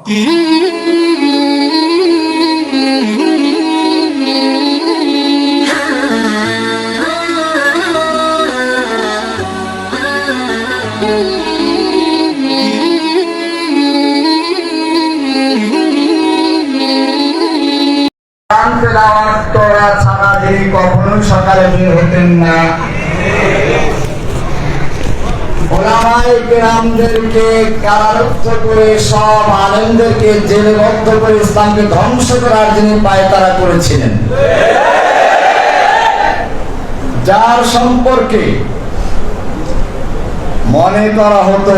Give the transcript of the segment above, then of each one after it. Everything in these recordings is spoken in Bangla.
ছাড়া তিনি কখনো সকালে বের হতেন না। ওলামায়ে কেরামদেরকে কারারুদ্ধ করে, সব আলেমদেরকে জেলবদ্ধ করে ইসলামকে ধ্বংস করার যিনি পায়তারা করেছিলেন, যার সম্পর্কে মনে করা হতো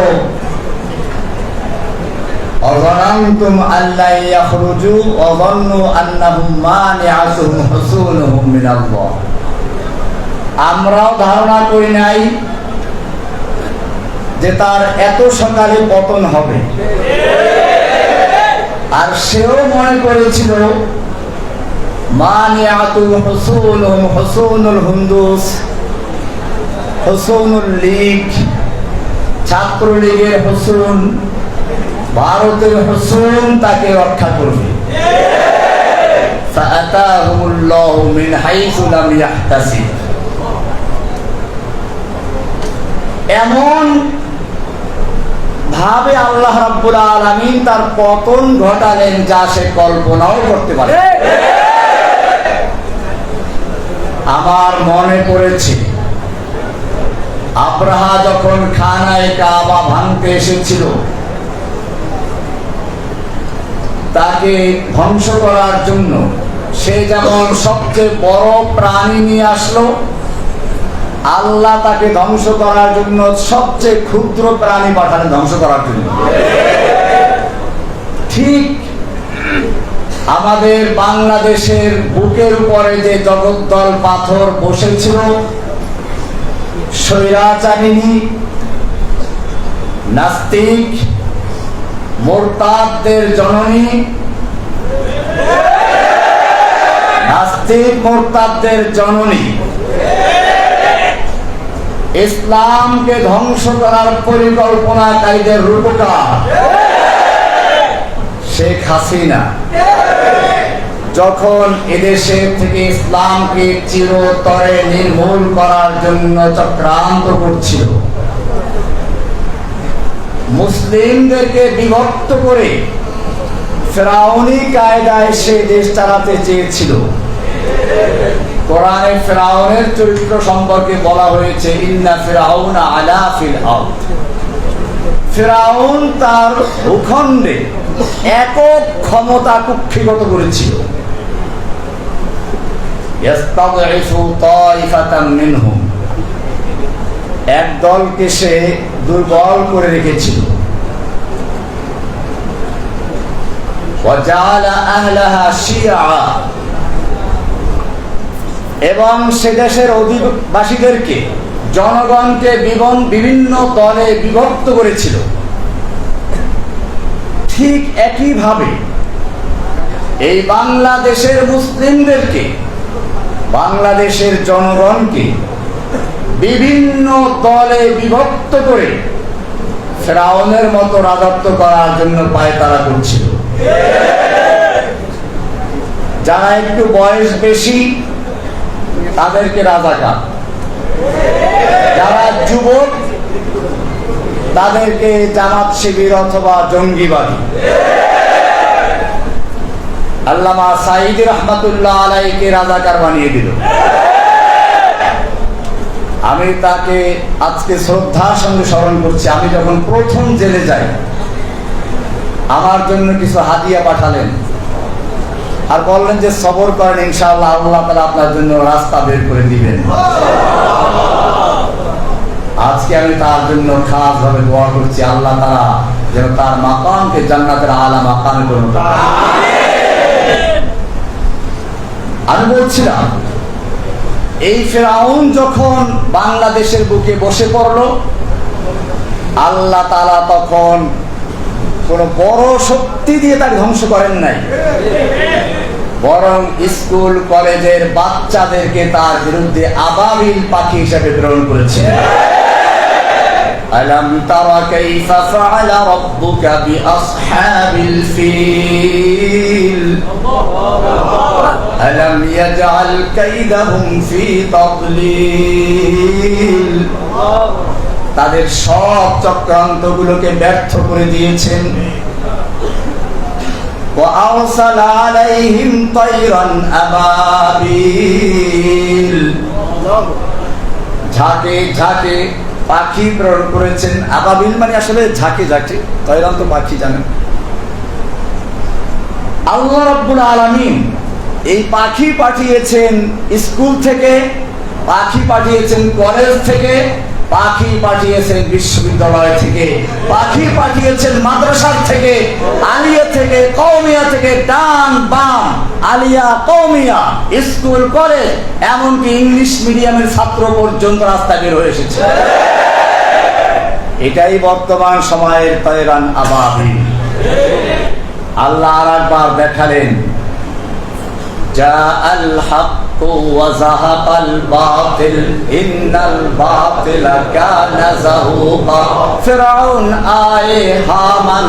অযনান্তুম আল্লা ইয়াখরুজু ওয়াযন্নু আন্নাহুম মানিআতুহুম হুসুনুহুম মিনাল্লাহ, আমরাও ধারণা করি নাই যে তার এত সকালে পতন হবে, আর সেও মনে করেছিল মানিআতুহুম হুসুনুহুম হুসুনুল হুন্দুস, হুসুনুল লীগ, ছাত্রলীগের হুসুন, ভারতের হুসুন তাকে রক্ষা করবে। ফাআতাহুমুল্লাহু মিন হাইসু লাম ইয়াহতাসিব, এমন ভাবে আল্লাহ রাব্বুল আলামিন তার পতন ঘটালেন যা সে কল্পনাও করতে পারে। আমার মনে পড়েছে আব্রাহা যখন খানায়ে কাবা ভাঙতে এসেছিল, তাকে ধ্বংস করার জন্য সে যেমন সবচেয়ে বড় প্রাণী নিয়ে আসলো, আল্লাহ তাকে ধ্বংস করার জন্য সবচেয়ে ক্ষুদ্র প্রাণী পাঠালেন ধ্বংস করার জন্য। ঠিক আমাদের বাংলাদেশের বুকের উপরে যে জগদ্দল পাথর বসেছিল, স্বৈরাচারিণী নাস্তিক মুরতাদদের জননী, নাস্তিক মুরতাদদের জননী, ইসলামকে ধ্বংস করার পরিকল্পনাকারীদের রূপকার শেখ হাসিনা যখন এদেশে থেকে ইসলামকে চিরতরে নির্মূল করার জন্য চক্রান্ত করছিল, মুসলিমদেরকে বিভক্ত করে ফেরাউনি কায়দায় সে দেশ চালাতে চেয়েছিল। কোরআনে ফেরাউনের চরিত্র সম্পর্কে বলা হয়েছে, ইন্না ফিরাউনা আলা ফিল আরদ, ফেরাউন তার ভূখণ্ডে একক ক্ষমতা কুক্ষিগত করেছিল। ইস্তাদঈফু তাইফাতাম মিনহুম, এক দলকে সে দুর্বল করে রেখেছিল। ওয়াজালা আহলাহা শিয়া, এবং সে দেশের অধিবাসীদেরকে, জনগণকে বিভিন্ন দলে বিভক্ত করেছিল। ঠিক একইভাবে এই বাংলাদেশের মুসলিমদেরকে, বাংলাদেশের জনগণকে বিভিন্ন দলে বিভক্ত করে ফেরাউনের মতো রাজত্ব করার জন্য পায়তারা করছিল। যারা একটু বয়স বেশি তাদেরকে রাজাকার, যারা যুবক তাদেরকে জামাত শিবির অথবা জঙ্গিবাদী। আল্লামা সাঈদী রাহমাতুল্লাহ আলাইহিকে রাজাকার বানিয়ে দিল। আমি তাকে আজকে শ্রদ্ধার সঙ্গে স্মরণ করছি। আমি যখন প্রথম জেলে যাই, আমার জন্য কিছু হাদিয়া পাঠালেন আর বললেন যে সবর করেন, ইনশাআল্লাহ আল্লাহ তাআলা আপনার জন্য রাস্তা বের করে দিবেন। আজকে আমি তার জন্য খাস ভাবে দোয়া করছি, আল্লাহ তাআলা যেন তার মাকামকে জান্নাতের আলা মাকামে পরিণত করেন। আমি বলছিলাম, এই ফেরাউন যখন বাংলাদেশের বুকে বসে পড়ল, আল্লাহ তাআলা তখন কোন বড় শক্তি দিয়ে তাকে ধ্বংস করেন নাই, বরং স্কুল কলেজের বাচ্চাদেরকে তার বিরুদ্ধে আবাবিল পাখি হিসেবে প্রেরণ করেছিলেন। ألم تر كيف فعل ربك بأصحاب الفيل ألم يجعل كيدهم في تضليل তাদের সব চক্রান্তগুলোকে ব্যর্থ করে দিয়েছেন। وأرسل عليهم طيرا أبابيل ঝাঁকে ঝাঁকে পাখি প্রেরণ করেছেন। আবাবিল মানে আসলে ঝাঁকে ঝাঁকে, তয়রান তো পাখি জানেন। আল্লাহ রাব্বুল আলামিন এই পাখি পাঠিয়েছেন স্কুল থেকে, পাখি পাঠিয়েছেন কলেজ থেকে, পাখি পাঠিয়েছেন বিশ্ববিদ্যালয় থেকে, পাখি পাঠিয়েছেন মাদ্রাসা থেকে, আলিয়া থেকে, কওমিয়া থেকে, ডান বাম, আলিয়া কওমিয়া, স্কুল কলেজ, এমনকি ইংলিশ মিডিয়ামের ছাত্র পর্যন্ত রাস্তা বের হয়ে এসেছে। এটাই বর্তমান সময়ের তয়রান আবাবিল। আল্লাহ আর একবার দেখালেন, জাআল হাক্কু ওয়া যাহাকাল বাতিল ইন্নাল বাতিলা কানা যাহুকা। ফিরআউন আয়ে, হামান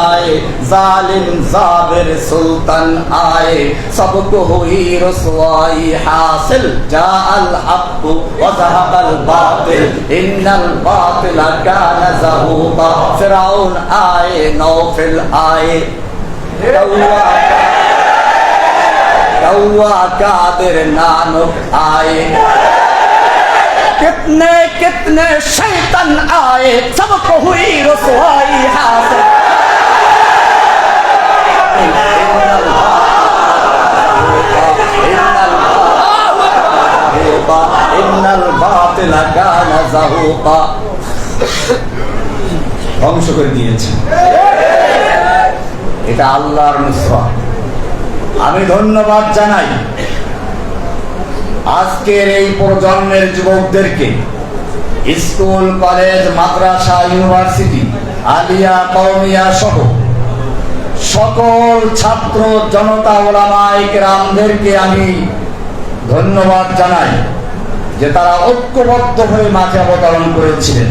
আয়ে, জালিম জাবির সুলতান আয়ে, সবকো হুই রসওয়াই হাসিল। জাআল হাক্কু ওয়া যাহাকাল বাতিল ইন্নাল বাতিলা কানা যাহুকা। ফিরআউন আয়ে, নওফল আয়ে, कादिर नानक आए, कितने कितने शैतान आए, सबको हुई रसवाई हासिल। इन्नल बातिल काना ज़हूक़ा। ধ্বংস করে দিয়েছে। এটা আল্লাহর নুসরাত। আমি ধন্যবাদ জানাই আজকের এই প্রজন্মের যুবকদেরকে, স্কুল কলেজ মাদ্রাসা ইউনিভার্সিটি আলিয়া কওমিয়া সহ সকল ছাত্র জনতা ওলামায়ে কেরামদেরকে আমি ধন্যবাদ জানাই যে তারা ঐক্যবদ্ধ হয়ে মাঠে অবতরণ করেছিলেন।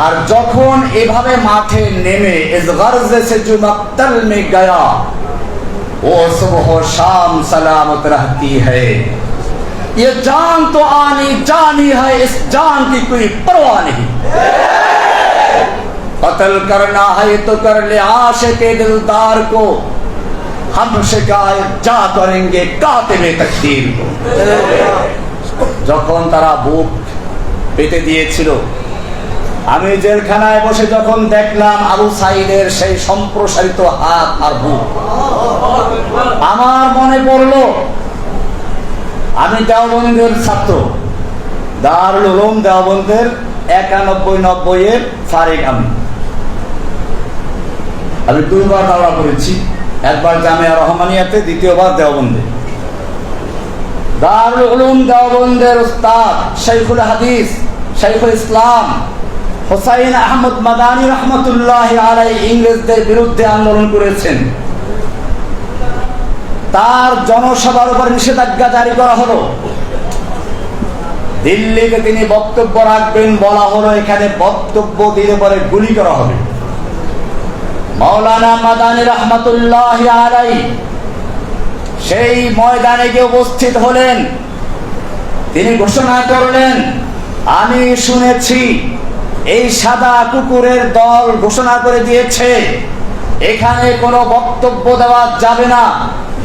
আর যখন এভাবে মাঠে নেমে ইস গর্জে সে জো মক্তল মে গয়া वो सुबह शाम सलामत रहती है, ये जान तो आनी जानी है, इस जान की कोई परवाह नहीं। कत्ल करना है तो कर ले आशिक़े दिलदार को, हम शिकायत जा करेंगे कातिबे तकदीर को। যখন তারা বুক পেতে দিয়েছিল, আমি জেলখানায় বসে যখন দেখলাম আবু সাইদের সেই সম্প্রসারিত হাত আর বুক, আমার মনে পড়লো আমি দেওবন্দের ছাত্র, দারুল উলুম দেওবন্দের 91-90 এর ফারিক। আমি দুইবার দাওরা করেছি, একবার জামিয়া রহমানিয়াতে, দ্বিতীয়বার দেওবন্দে। দারুল উলুম দেওবন্দের উস্তাদ শাইখুল হাদিস শাইখুল ইসলাম হুসাইন আহমদ মাদানী রহমতুল্লাহ আলাইহি ইংরেজদের বিরুদ্ধে আন্দোলন করেছেন। তার জনসভার উপর নিষেধাজ্ঞা জারি করা হলো। দিল্লিতে তিনি বক্তব্য রাখবেন, বলা হলো এখানে বক্তব্য দিলে পরে গুলি করা হবে। মাওলানা মাদানী রহমতুল্লাহ আলাইহি সেই ময়দানে গিয়ে উপস্থিত হলেন। তিনি ঘোষণা করলেন, আমি শুনেছি এই সাদা কুকুরের দল ঘোষণা করে দিয়েছে এখানে কোনো বক্তব্য দেওয়া যাবে না,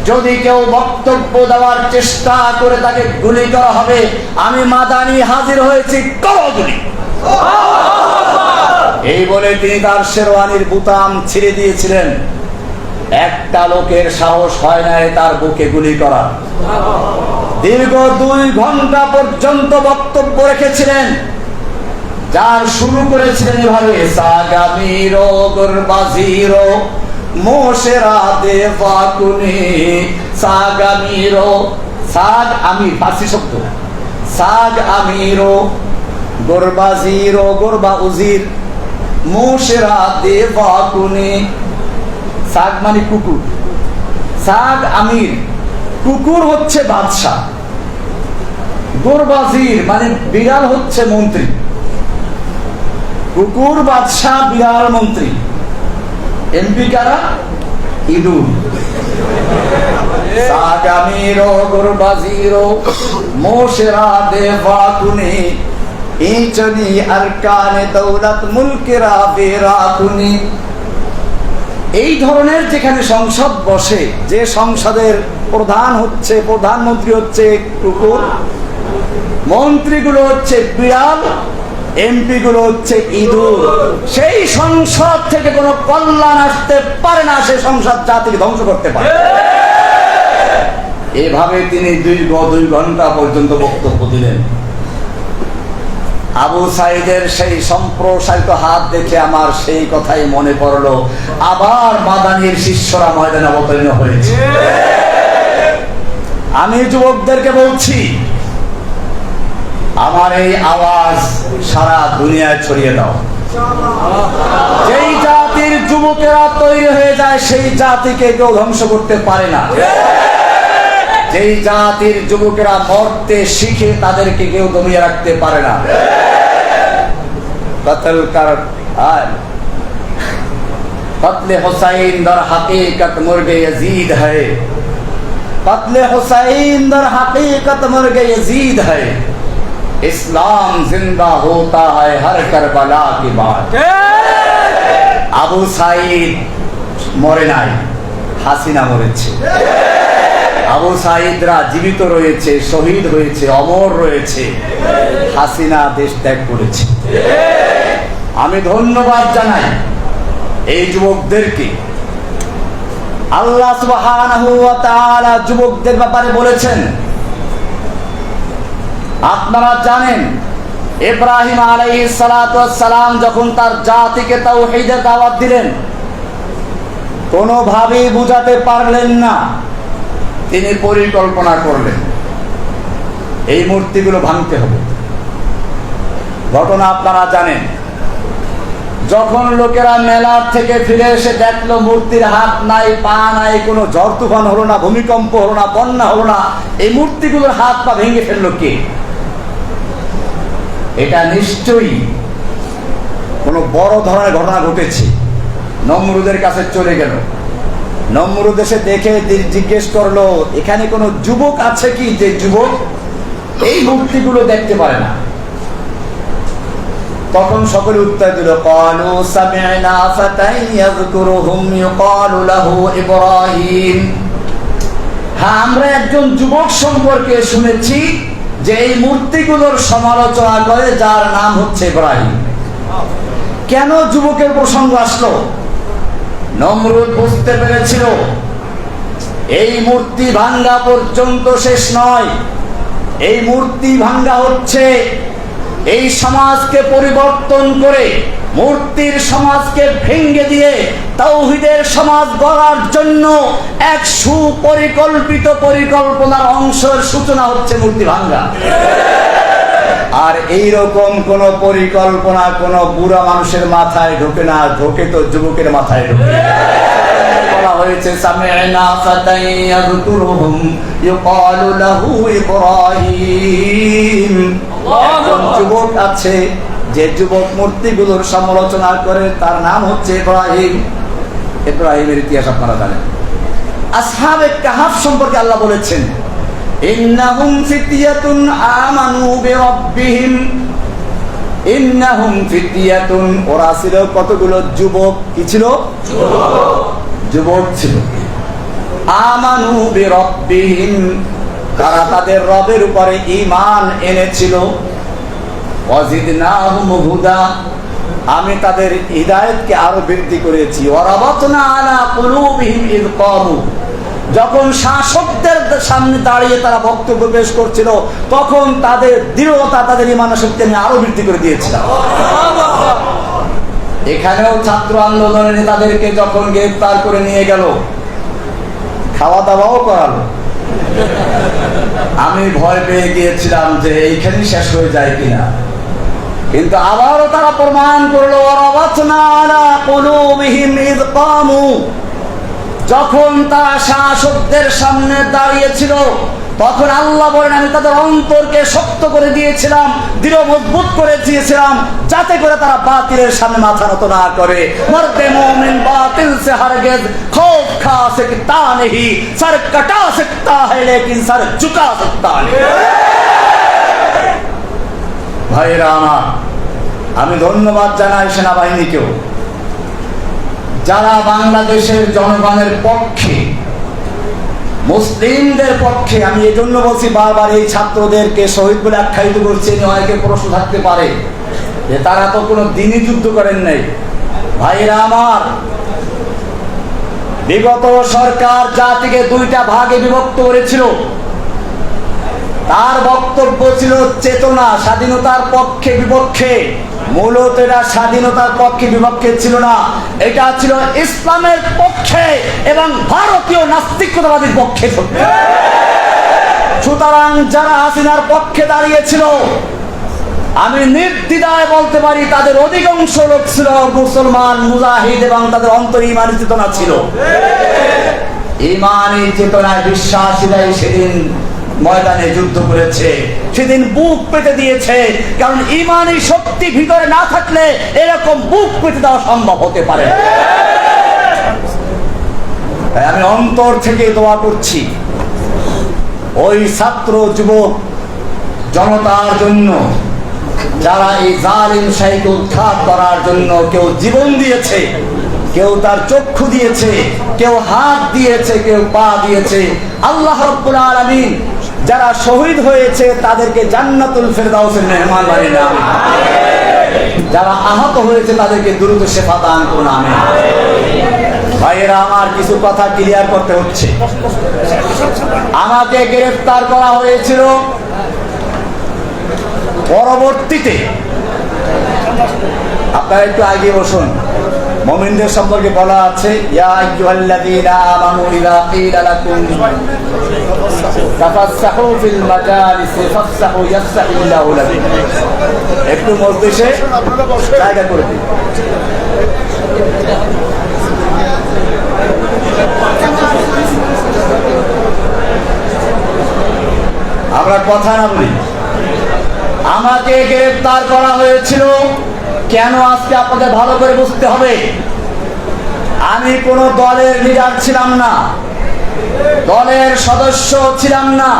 যদি কেউ বক্তব্য দেওয়ার চেষ্টা করে তাকে গুলি করা হবে। আমি মাদানী হাজির হয়েছি, করো গুলি। এই বলে তিনি তার শেরওয়ানির বুতাম ছিঁড়ে দিয়েছিলেন। একটা লোকের সাহস হয় না তার বুকে গুলি করা। দীর্ঘ 2 ঘন্টা পর্যন্ত বক্তব্য রেখেছিলেন, যার শুরু করেছিলেন এভাবে, সাগামিরো গুরবাজিরো মোশেরা দেবাকুনি। সাগামিরো, সাগ আমির ফার্সি শব্দ, সাগ আমিরো গুরবাজিরো, গুরবা উজির, মোশেরা দেবাকুনি। সাগ মানে কুকুর, সাগ আমির, কুকুর হচ্ছে বাদশাহ, গুরবাজির মানে বিড়াল হচ্ছে মন্ত্রী। কুকুর বাদশাহ, বিড়াল মন্ত্রী, এমপি কারা? ইঁদুর। সাগামিরো গুরবাজিরো মোশেরা দেবাকুনি ইচনি আরকানে দৌলত মুলকেরা বেরাকুনি। এই ধরনের যেখানে সংসদ বসে, যে সংসদের প্রধানমন্ত্রী হচ্ছে কুকুর, মন্ত্রীগুলো হচ্ছে বিড়াল, এমপি গুলো হচ্ছে ইঁদুর, সেই সংসদ থেকে কোনো কল্যাণ আসতে পারে না, সেই সংসদ জাতিকে ধ্বংস করতে পারে। এভাবে তিনি দীর্ঘ 2 ঘন্টা পর্যন্ত বক্তব্য দিলেন। আবু সাইদের সেই সম্প্রসারিত হাত দেখে আমার সেই কথাই মনে পড়লো, আবার মাদানির শিষ্যরা ময়দানে অবতীর্ণ হয়েছে। আমি যুবকদেরকে বলছি, আমার এই আওয়াজ সারা দুনিয়ায় ছড়িয়ে দাও। যেই জাতির যুবকেরা তৈরি হয়ে যায়, সেই জাতিকে কেউ ধ্বংস করতে পারে না। যেই জাতির যুবকেরা মরতে শিখে, তাদেরকে কেউ দমিয়ে রাখতে পারে না। কতলে হুসাইন দর হकीकत মুরগে यजीद है, कत्ले हुसैन दर हकीकत मुर्गे यजीद है, इस्लाम जिंदा होता है हर करबला के बाद। আবু সাইদ মরে নাই, হাসিনা মরেছে। আবু সাইদরা জীবিত রয়েছে, শহীদ হয়েছে, অমর রয়েছে। হাসিনা দেশ ত্যাগ করেছে। আমি ধন্যবাদ জানাই এই যুবকদেরকে। আল্লাহ সুবহানাহু ওয়া তাআলা যুবকদের ব্যাপারে বলেছেন, আপনারা জানেন ইব্রাহিম আলাইহিস সালাতু ওয়াস সালাম যখন তার জাতিকে তাওহীদের দাওয়াত দিলেন, কোনোভাবেই বুঝাতে পারলেন না। তিনি পরিকল্পনা করলেন এই মূর্তিগুলো ভাঙতে হবে। ঘটনা আপনারা জানেন, যখন লোকেরা মেলার থেকে ফিরে এসে দেখলো মূর্তির হাত নাই, পা নাই, কোনো ঝড় তুফান হলো না, ভূমিকম্প হলো না, বন্যা হলো না, এই মূর্তিগুলোর হাত পা ভেঙে ফেললো কে? এটা নিশ্চয়ই কোনো বড় ধরনের ঘটনা ঘটেছে। নমরুদের কাছে চলে গেল। নমরুদ এসে দেখে জিজ্ঞেস করলো, এখানে কোনো যুবক আছে কি যে যুবক এই মূর্তিগুলো দেখতে পারে না? তখন সকলে উত্তর দিল, ক্বালু সামি'না ফাতান ইয়াযকুরুহুম ইউকালু লাহু ইব্রাহিম। হ্যাঁ, আমরা একজন যুবক সম্পর্কে শুনেছি যে এই মূর্তিগুলোর সমালোচনা করে, যার নাম হচ্ছে ইব্রাহিম। কেন যুবকের প্রসঙ্গ আসলো? নমরুদ বুঝতে পেরেছিল এই মূর্তি ভাঙ্গা পর্যন্ত শেষ নয়। এই মূর্তি ভাঙ্গা হচ্ছে এই সমাজকে পরিবর্তন করে, মূর্তির সমাজকে ভেঙে দিয়ে তাওহীদের সমাজ গড়ার জন্য এক সুপরিকল্পিত পরিকল্পনার অংশের সূচনা হচ্ছে মূর্তি ভাঙ্গা। আর এইরকম কোন পরিকল্পনা কোন বুড়া মানুষের মাথায় ঢোকে না, ঢোকে তো যুবকের মাথায় ঢোকে। বলা হয়েছে সামি'না ফাতান ইয়াযকুরুহুম ইউকালু লাহু ইব্রাহিম। একজন যুবক আছে যে যুবক মূর্তিগুলোর সমালোচনা করে, তার নাম হচ্ছে ইব্রাহিম। ইব্রাহিমের ইতিহাস আপনারা জানেন। আসহাবে কাহাফ সম্পর্কে আল্লাহ বলেছেন, ইন্নাহুম ফিতয়াতুন আমানু বিরাব্বিহিম। ইন্নাহুম ফিতয়াতুন, ওরা ছিল কতগুলো যুবক। কি ছিল? যুবক ছিল। আমানু বিরাব্বিহিম, তারা তাদের রবের উপরে ঈমান এনেছিল। ওয়াজিদনাহুম হুদা, আমি তাদের হিদায়াতকে আরো বৃদ্ধি করেছি। ওয়ারাবাতনা আলা কুলুবিহিম ইয ক্বামু, যখন শাসকদের সামনে দাঁড়িয়ে তারা বক্তব্য পেশ করছিল, তখন তাদের দৃঢ়তা, তাদের ঈমানের শক্তি আমি আরো বৃদ্ধি করে দিয়েছিলাম। এখানেও ছাত্র আন্দোলনের নেতাদেরকে যখন গ্রেফতার করে নিয়ে গেল, খাওয়া দাওয়াও করালো। আমি ভয় পেয়ে গিয়েছিলাম যে এইখানেই শেষ হয়ে যায় কিনা, কিন্তু আবারও তারা প্রমাণ করলো, ওয়ারাবাতনা আলা কুলুবিহিম ইয ক্বামু, যখন তারা শাসকদের সামনে দাঁড়িয়েছিল, তখন আল্লাহ বলেন আমি তাদের অন্তরকে শক্ত করে দিয়েছিলাম, দৃঢ় মজবুত করে দিয়েছিলাম, যাতে করে তারা বাতিলের সামনে মাথা নত না করে। মর্দে মুমিন বাতিল সে হরগিজ খৌফ খা सकता नहीं, सर कटा सकता है लेकिन सर झुका सकता नहीं। ভাইরা আমার, আমি ধন্যবাদ জানাই সেনাবাহিনীকেও, যারা বাংলাদেশের জনগণের পক্ষে, মুসলিমদের পক্ষে। আমি এই জন্য বলছি বারবার, এই ছাত্রদেরকে শহীদ বলে আখ্যায়িত করছে। অনেকে প্রশ্ন থাকতে পারে যে তারা তো কোনো দিনই যুদ্ধ করেন নাই। ভাইরা আমার, বিগত সরকার জাতিকে দুইটা ভাগে বিভক্ত করেছিল। তার বক্তব্য ছিল চেতনা স্বাধীনতার পক্ষে বিপক্ষে। মূলত এটা স্বাধীনতার পক্ষে বিপক্ষে ছিল না, এটা ছিল ইসলামের পক্ষে এবং ভারতীয় নাস্তিকতাবাদীর পক্ষে। সুতরাং যারা হাসিনার পক্ষে দাঁড়িয়েছিল, আমি নির্দ্বিধায় বলতে পারি তাদের অধিকাংশ লোক ছিল মুসলমান মুজাহিদ এবং তাদের অন্তরে ইমানি চেতনা ছিল। ইমানি চেতনায় বিশ্বাসীরাই সেদিন ময়দানে যুদ্ধ করেছে, সেদিন বুক পেতে দিয়েছে। কারণ ইমানি শক্তি ভিতরে না থাকলে এরকম বুক পেতে দেওয়া সম্ভব হতে পারে। তাই আমি অন্তর থেকে দোয়া করছি ওই ছাত্র যুবক জনতার জন্য, যারা এই জালিম শাহীকে উৎখাত করার জন্য কেউ জীবন দিয়েছে, কেউ তার চক্ষু দিয়েছে, কেউ হাত দিয়েছে, কেউ পা দিয়েছে। আল্লাহ রাব্বুল আলামিন যারা শহীদ হয়েছে তাদেরকে জান্নাতুল ফেরদাউসের মেহমান বানিয়ে নেন। যারা আহত হয়েছে তাদেরকে দ্রুত শিফা দান করুন, আমিন। ভাইয়েরা আমার, কিছু কথা ক্লিয়ার করতে হচ্ছে। আমাকে গ্রেফতার করা হয়েছিল, পরবর্তীতে আপনারা একটু আগে বসুন। মুমিনদের সম্পর্কে বলা আছে, ইয়া আইয়ুহাল্লাযীনা আমানু ইযা ক্বিলা লাকুম তাফাসসাহু ফিল মাজালিসি ফাফসাহু ইয়াফসাহিল্লাহু লাকুম। একটু মজলিসে জায়গা করে দিন। আমরা কথা না বলি। আমাকে গ্রেফতার করা হয়েছিল কেন, আজকে আপনাদের ভালো করে বুঝতে হবে। আমি কোন দলের লিডার ছিলাম না, দলের সদস্য ছিলাম না।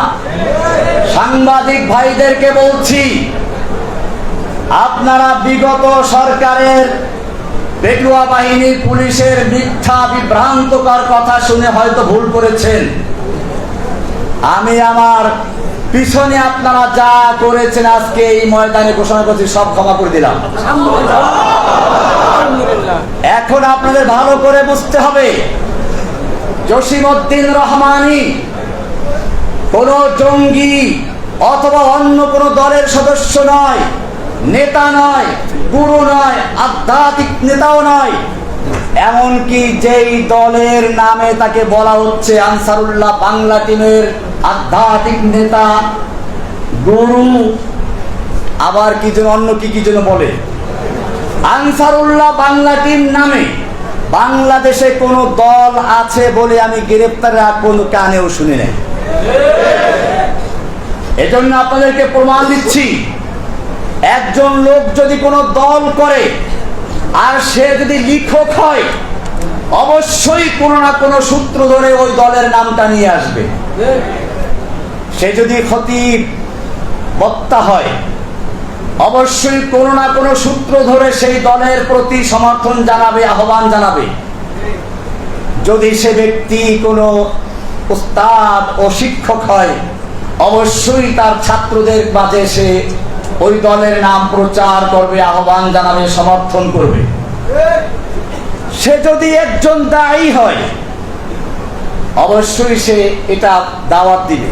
সাংবাদিক ভাইদেরকে বলছি, আপনারা বিগত সরকারের পেটুয়া বাহিনী পুলিশের মিথ্যা বিভ্রান্তকর কথা শুনে হয়তো ভুল করেছেন। আমি আমার পিছনে আপনারা যা করেছেন আজকে এই ময়দানে ঘোষণা করছি, সব ক্ষমা করে দিলাম। এখন আপনাদের ভালো করে বুঝতে হবে, জসিমউদ্দিন রহমানী কোন জঙ্গি অথবা অন্য কোন দলের সদস্য নয়, নেতা নয়, গুরু নয়, আধ্যাত্মিক নেতাও নয়। এমনকি যেই দলের নামে তাকে বলা হচ্ছে আনসারুল্লাহ বাংলা টিমের আধ্যাত্মিক নেতা, গুরু, আবার কি যেন অন্য কি যেন বলে, আনসারুল্লাহ বাংলা টিম নামে বাংলাদেশে কোন দল আছে বলে আমি গ্রেফতারের আগ পর্যন্ত কানেও শুনি নাই। এজন্য আপনাদেরকে প্রমাণ দিচ্ছি, একজন লোক যদি কোনো দল করে আর সে যদি লিখক হয়, অবশ্যই কোনো না কোনো সূত্র ধরে ওই দলের নামটা নিয়ে আসবে। সে যদি খতিব বক্তা হয়, অবশ্যই কোনো না কোনো সূত্র ধরে সেই দলের প্রতি সমর্থন জানাবে, আহ্বান জানাবে। যদি সে ব্যক্তি কোনো উস্তাদ ও শিক্ষক হয়, অবশ্যই তার ছাত্রদের মাঝে সে ওই দলের নাম প্রচার করবে, আহ্বান জানাবে, সমর্থন করবে। সে যদি একজন দায়ী হয়, অবশ্যই সে এটা দাওয়াত দিবে।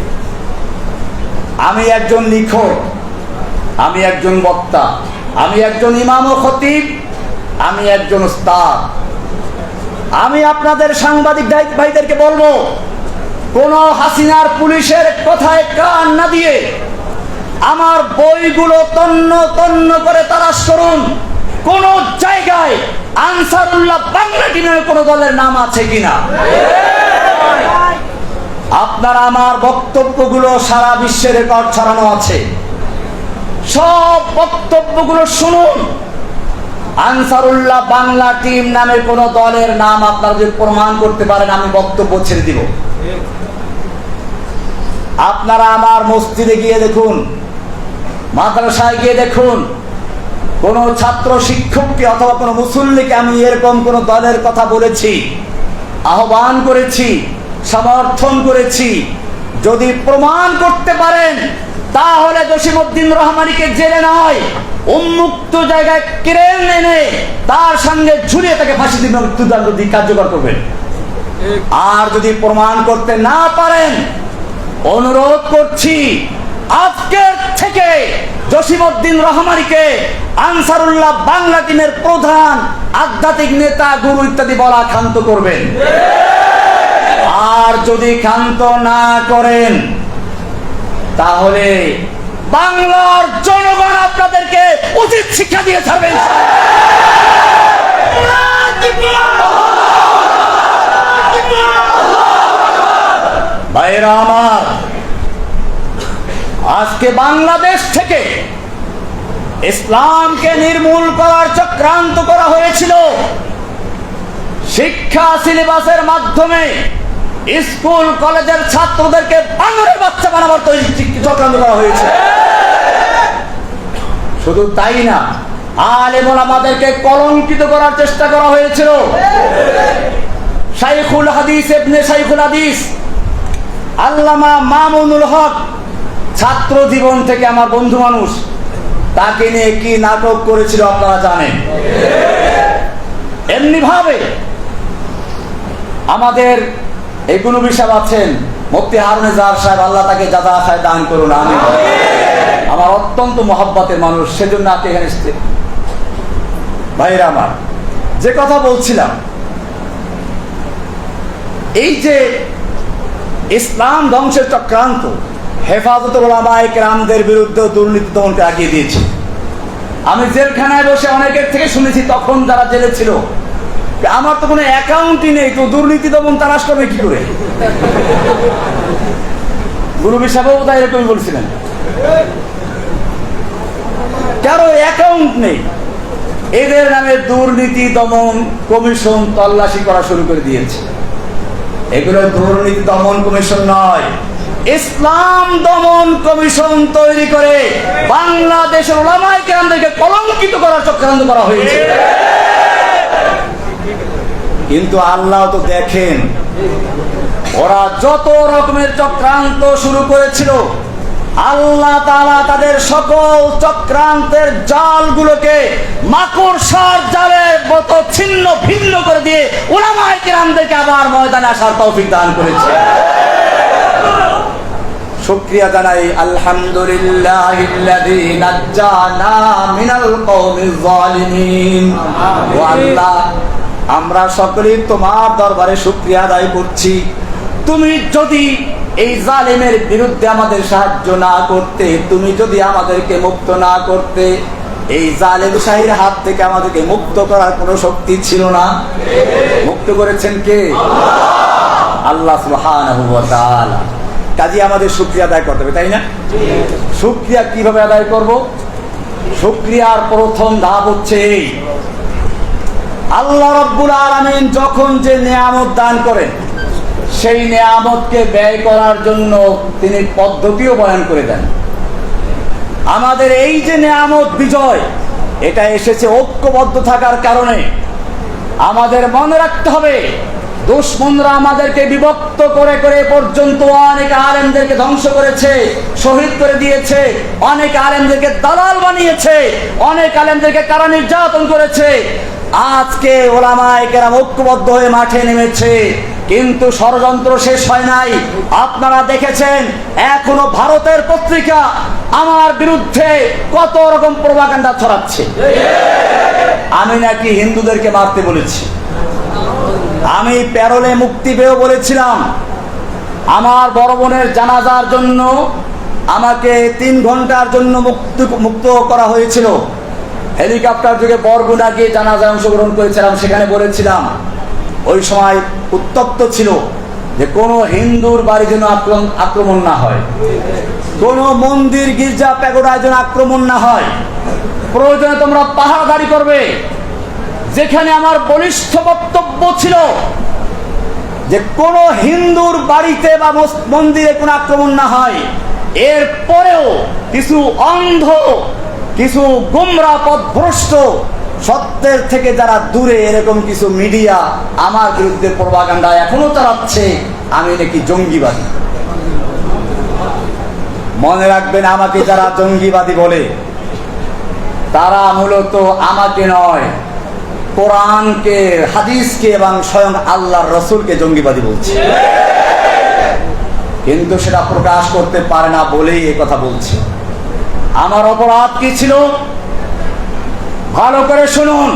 আমি একজন লিখক, আমি একজন বক্তা, আমি একজন ইমাম ও খতিব, আমি একজন উস্তাদ। আমি আপনাদের সাংবাদিক ভাইদেরকে বলবো, কোন হাসিনার পুলিশের কথায় কান না দিয়ে আমার বইগুলো তন্ন তন্ন করে তালাশ করুন, কোন জায়গায় আনসারুল্লাহ বাংলা টিমের কোন দলের নাম আছে কিনা। আপনারা আমার বক্তব্যগুলো সারা বিশ্বে রেকর্ড ছড়ানো আছে, সব বক্তব্যগুলো শুনুন। আনসারুল্লাহ বাংলা টিম নামে কোন দলের নাম আপনারা যদি প্রমাণ করতে পারেন, আমি বক্তব্য ছেড়ে দিব। আপনারা আমার মসজিদে গিয়ে দেখুন, মাদ্রাসায় গিয়ে দেখুন, কোন ছাত্র শিক্ষককে অথবা কোন মুসল্লিকে আমি এরকম কোন দলের কথা বলেছি, আহ্বান করেছি, সমর্থন করেছি? যদি প্রমাণ করতে পারেন তাহলে জসিমউদ্দিন রহমানীকে জেলে নয়, উন্মুক্ত জায়গায় ক্রেন এনে তার সঙ্গে ঝুলিয়ে তাকে ফাঁসি দিবেন, মৃত্যুদণ্ড কার্যকর করবেন। আর যদি প্রমাণ করতে না পারেন, অনুরোধ করছি আজকের থেকে জসিমউদ্দিন রহমানীকে আনসারুল্লাহ বাংলা টিমের প্রধান, আধ্যাত্মিক নেতা, গুরু ইত্যাদি বলা ক্ষান্ত করবেন। আর যদি ক্ষান্ত না করেন তাহলে বাংলার জনগণ আপনাদেরকে উচিত শিক্ষা দিয়ে ছাড়বেন। ভাইরা আমার, আজকে বাংলাদেশ থেকে ইসলামকে নির্মূল করার চক্রান্ত করা হয়েছিল। শিক্ষা সিলেবাসের মাধ্যমে স্কুল কলেজের ছাত্রদেরকে বানরের বাচ্চা বানাবার চক্রান্ত করা হয়েছে। শুধু তাই না, আলেম ওলামাদেরকে কলঙ্কিত করার চেষ্টা করা হয়েছিল। শাইখুল হাদিস ইবনে শাইখুল হাদিস আল্লামা মামুনুল হক, ছাত্র জীবন থেকে আমার বন্ধু মানুষ, তাকে নিয়ে কি নাটক করেছিল আপনারা জানেন। এমনি ভাবে আমাদের এই গুণবী সাহেব আছেন, মুফতি হারুন জাহার সাহেব, আল্লাহ তাকে যাদা খায় দান করুন, আমি আমার অত্যন্ত মহব্বতের মানুষ, সেজন্য আপনি এখানে এসেছেন। ভাইরা আমার, যে কথা বলছিলাম, এই যে ইসলাম ধ্বংসের চক্রান্ত, হেফাজতুল উলামায়ে কেরামদের বিরুদ্ধে দুর্নীতি দমনকে আগিয়ে দিয়েছে। আমি জেলখানায় বসে অনেকের থেকে শুনেছি, তখন যারা জেলে ছিল, আমার তো কোনো অ্যাকাউন্টই নেই, তো দুর্নীতি দমন তালাশ করবে কি করে? গুরুবী সাহেবও তাই এরকমই বলছিলেন, কারো অ্যাকাউন্ট নেই। এদের নামে দুর্নীতি দমন কমিশন তল্লাশি করা শুরু করে দিয়েছে। এগুলো দুর্নীতি দমন কমিশন নয়, ইসলাম দমন কমিশন তৈরি করে বাংলাদেশের উলামায়ে কেরামদেরকে কলঙ্কিত করার চক্রান্ত করা হয়েছে। কিন্তু আল্লাহ তো দেখেন, ওরা যত রকমের চক্রান্ত শুরু করেছিল, আল্লাহ তাআলা তাদের সকল চক্রান্তের জালগুলোকে মাকড়সার জালের মতো ছিন্ন ভিন্ন করে দিয়ে উলামায়ে কেরামদেরকে আবার ময়দানে আসার তৌফিক দান করেছে। শুকরিয়া জানাই আলহামদুলিল্লাহিল্লাযী নাজ্জানা মিনাল কওমিজ জালিমিন। ও আল্লাহ, আমরা সকলেই তোমার দরবারে শুকরিয়া আদায় করছি। তুমি যদি এই জালেমের বিরুদ্ধে আমাদের সাহায্য না করতে, তুমি যদি আমাদেরকে মুক্ত না করতে, এই জালেম শাহীর হাত থেকে আমাদেরকে মুক্ত করার কোনো শক্তি ছিল না। মুক্ত করেছেন কে? আল্লাহ সুবহানাহু ওয়া তাআলা। কাজে আমাদের শুকরিয়া আদায় করতে হবে, তাই না? শুকরিয়া কিভাবে আদায় করব? শুকরিয়ার প্রথম ধাপ হচ্ছে এই, আল্লাহ রাব্বুল আলামিন যখন যে নিয়ামত দান করেন, সেই নিয়ামতকে ব্যয় করার জন্য তিনি পদ্ধতিও বয়ান করে দেন। আমাদের এই যে নিয়ামত বিজয়, এটা এসেছে ঐক্যবদ্ধ থাকার কারণে। আমাদের মনে রাখতে হবে, দুশমনরা আমাদেরকে বিভক্ত করে করে পর্যন্ত অনেক আলেমদেরকে ধ্বংস করেছে, শহীদ করে দিয়েছে, অনেক আলেমদেরকে দালাল বানিয়েছে, অনেক আলেমদেরকে কারা নির্যাতন করেছে। আজকে উলামায়ে কেরাম ঐক্যবদ্ধ হয়ে মাঠে নেমেছে, কিন্তু ষড়যন্ত্র শেষ হয় নাই। আপনারা দেখেছেন, এখনো ভারতের পত্রিকা আমার বিরুদ্ধে কত রকম প্রোপাগান্ডা ছড়াচ্ছে। আমি নাকি হিন্দুদেরকে মারতে বলেছি, আমি প্যারোলে মুক্তি পেয়েও বলেছিলাম। আমার বড় বোনের জানাজার জন্য আমাকে 3 ঘন্টার জন্য মুক্ত করা হয়েছিল। হেলিকপ্টার থেকে বরগুনা গিয়ে জানাজায় অংশগ্রহণ করেছিলাম। সেখানে বলেছিলাম, ওই সময় উত্তপ্ত ছিল, যে কোনো হিন্দুর বাড়ি যেন আক্রমণ না হয়, কোনো মন্দির গির্জা প্যাগোডায় যেন আক্রমণ না হয়। প্রয়োজনে তোমরা পাহারাদারি করবে। যেখানে আমার বলিষ্ঠ বক্তব্য ছিল যে কোনো হিন্দুর বাড়িতে বা মন্দিরে কোনো আক্রমণ না হয়, এরপরেও কিছু অন্ধ, কিছু গুমরা পথভ্রষ্ট, সত্যের থেকে যারা দূরে, এরকম কিছু মিডিয়া আমার বিরুদ্ধে প্রপাগান্ডা এখনো চালাচ্ছে আমি নাকি জঙ্গিবাদী। মনে রাখবেন, আমাকে যারা জঙ্গিবাদী বলে তারা মূলত আমাকে নয়, কোরআনকে, হাদিসকে এবং স্বয়ং আল্লাহর রসুলকে জঙ্গিবাদী বলছে, কিন্তু সেটা প্রকাশ করতে পারে না বলেই এই কথা বলছে। আমার অপরাধ কি ছিল ভালো করে শুনুন।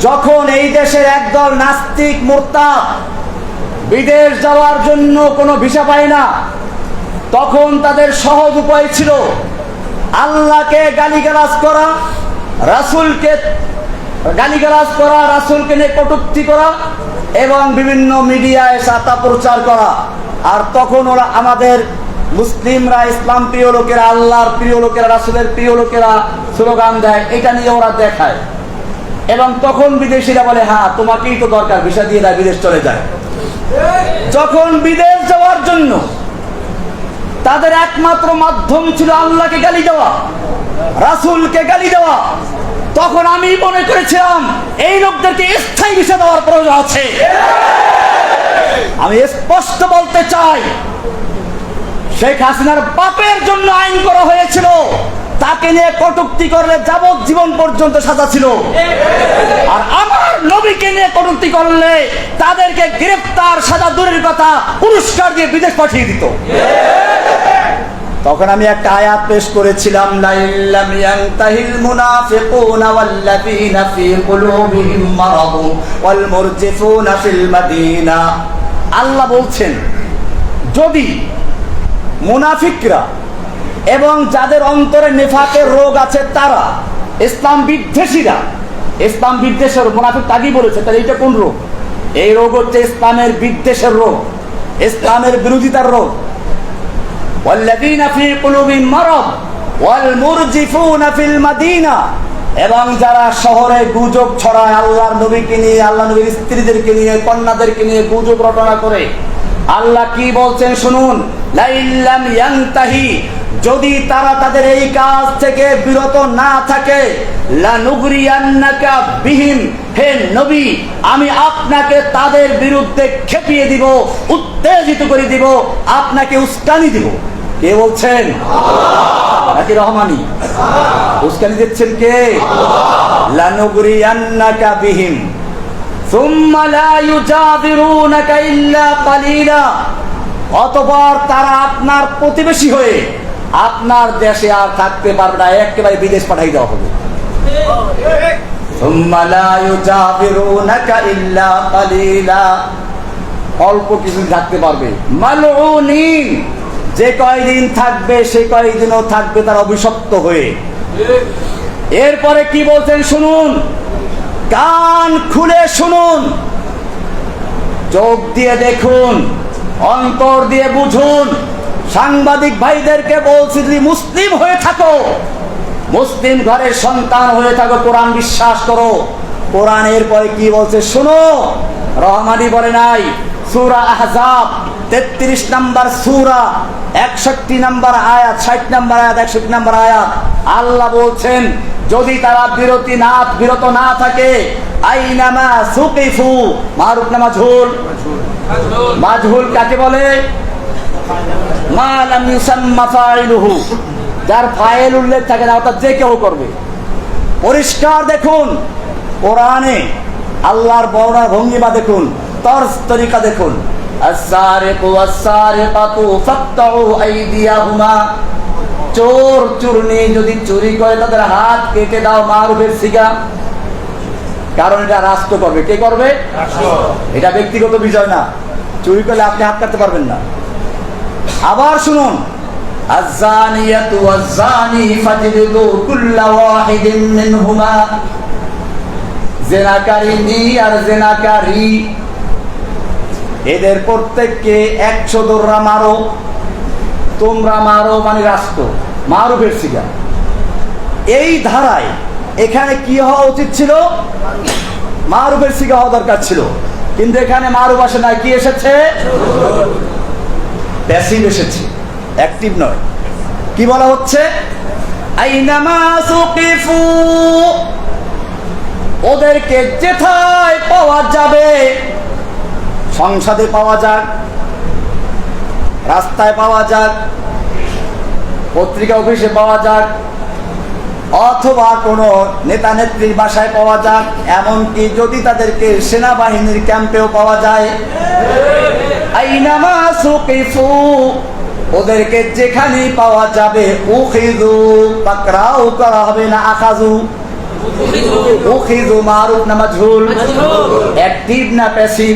যখন এই দেশের একদল নাস্তিক মুরতাদ বিদেশ যাওয়ার জন্য কোনো ভিসা পায় না, তখন তাদের সহজ উপায় ছিল আল্লাহকে গালিগালাজ করা, রাসূলকে গালিগালাজ করা, রাসূলকে নিয়ে কটূক্তি করা এবং বিভিন্ন মিডিয়ায় সাতা প্রচার করা। আর তখন ওরা, আমাদের মুসলিমরা, ইসলাম প্রিয় লোকেরা, আল্লাহর প্রিয় লোকেরা, রাসূলের প্রিয় লোকেরা স্লোগান দেয়, এটা নিয়ে ওরা দেখায়। এবং তখন বিদেশিরা বলে, হ্যাঁ তোমাকেই তো দরকার, ভিসা দিয়ে দেয়, বিদেশ চলে যায়। যখন বিদেশ যাওয়ার জন্য তাদের একমাত্র মাধ্যম ছিল আল্লাহকে গালি দেওয়া, রাসূলকে গালি দেওয়া, তখন আমি মনে করেছিলাম এই লোকদেরকে স্থায়ী ভিসা দেওয়ার প্রয়োজন আছে। আমি স্পষ্ট বলতে চাই, শেখ হাসিনার বাপের জন্য আইন করা হয়েছিল, তাকে নিয়ে কটূক্তি করলে যাবজ্জীবন পর্যন্ত সাজা ছিল। আর আমার নবীকে নিয়ে কটূক্তি করলে তাদেরকে গ্রেফতার, সাজা দূরের কথা, পুরস্কার দিয়ে বিদেশ পাঠিয়ে দিত। তখন আমি একটা আয়াত পেশ করেছিলাম, লাইল্লাম ইয়ানতাহিল মুনাফিকুনা ওয়াল্লাযীনা ফী কুলুবিহিম মারাদ ওয়াল মুরজিফুনা ফিল মাদিনা। আল্লাহ বলছেন, যদি মুনাফিকরা এবং যাদের অন্তরে নেফাকের রোগ আছে তারা, ইসলাম বিদ্বেষীরা, ইসলাম বিদ্বেষের মুনাফিক আগেই বলেছে, তাহলে এটা কোন রোগ? এই রোগ হচ্ছে ইসলামের বিদ্বেষের রোগ, ইসলামের বিরোধিতার রোগ। ওয়াল্লাযীনা ফী কুলুবিহিম মারাদ ওয়াল মুরজিফুনা ফিল মাদিনা, এবং যারা শহরে গুজব ছড়ায় আল্লাহর নবীকে নিয়ে, আল্লাহ নবীর স্ত্রীদেরকে নিয়ে, কন্যাদেরকে নিয়ে গুজব রটনা করে। আল্লাহ কি বলছেন শুনুন, লাইল্লাম ইয়ানতাহি, যদি তারা তাদের এই কাজ থেকে বিরত না থাকে, লানুগরিয়ান্নাকা বিহিম, হে নবী আমি আপনাকে তাদের বিরুদ্ধে খেপিয়ে দিব, উত্তেজিত করে দিব, আপনাকে উস্কানি দিব। কে বলছেন? নাকি রহমানি? উস্কানি দিচ্ছেন কে? লানুগরিয়ান্নাকা বিহিম সুম্মা লা ইউজাবিরুনাকা ইল্লা কালিলা, অতঃপর তারা আপনার প্রতিবেশী হয়ে আপনার দেশে আর থাকতে পারবে না, একেবারে বিদেশ পাঠাই দেওয়া হবে। সুম্মা লা ইউজাবিরুনাকা ইল্লা কালিলা, অল্প কিছুদিন থাকতে পারবে। মালউনিন, যে কয়দিন থাকবে সে কয়দিনও থাকবে তার অভিশপ্ত হয়ে। এরপরে কি বলছেন শুনুন, কান খুলে শুনুন, চোখ দিয়ে দেখুন, অন্তর দিয়ে বুঝুন। সাংবাদিক ভাইদেরকে বলছি, যদি মুসলিম হয়ে থাকো, মুসলিম ঘরের সন্তান হয়ে থাকো, কোরআন বিশ্বাস করো। কোরআন এরপরে কি বলছে শুনো, রহমানি বলে নাই, সূরা আহজাব 33 নম্বর সূরা 61 নম্বর আয়াত, 60 নম্বর আয়াত, 61 নম্বর আয়াত, আল্লাহ বলছেন যদি তারা বিরত না থাকে, আইনামা সুকিফু, মারুফ না মাজহুল? মাজহুল কাকে বলে? মা লাম ইউসাম্মা ফাইলুহু, যার ফাইল উল্লেখ থাকে না, অর্থাৎ যে কেউ করবে। পরিষ্কার দেখুন কোরআনে আল্লাহর বর্ণনা ভঙ্গিমা দেখুন, তর্জ তরিকা দেখুন। আস-সারিকু ওয়াস-সারিকাতু ফাকতাউ আইদিয়াহুমা, চোর চুরনি যদি চুরি করে তাদের হাত কেটে দাও, মারুফের সিগা। কারণ এটা রাষ্ট্র করবে। কে করবে? এটা ব্যক্তিগত বিষয় না, চুরি করলে আপনি হাত কাটতে পারবেন না। আবার শুনুন, আয-যানিয়াতু ওয়াজ-যানি ফাজলিদু কুল্লা ওয়াহিদিন মিনহুমা, জেনাকারিনী আর জেনাকারী এদের প্রত্যেককে 100 দৌড়া মারো। তোমরা মারো মানে রাষ্ট্র, মারুফের সিগা। এই ধারায় এখানে কি হওয়া উচিত ছিল? মারুফের সিগা হওয়া দরকার ছিল, কিন্তু এখানে মারুফ আসে না, কি এসেছে? প্যাসিভ এসেছে, অ্যাক্টিভ নয়। কি বলা হচ্ছে? আইনামা সুকিফু, ওদেরকে যেথায় পাওয়া যাবে, সংসদে পাওয়া যাক, রাস্তায় পাওয়া যাক, পত্রিকা অফিসে পাওয়া যাক, অথবা কোনো নেতা নেত্রীর বাসায় পাওয়া যাক, এমনকি যদি তাদেরকে সেনাবাহিনীর ক্যাম্পেও পাওয়া যায়, আইনামা সুকিফু, ওদেরকে যেখানেই পাওয়া যাবে, উখিযু, পাকড়াও করা হবে না আখাযু। উখিযু মারুফ না মাজহুল? অ্যাক্টিভ না প্যাসিভ?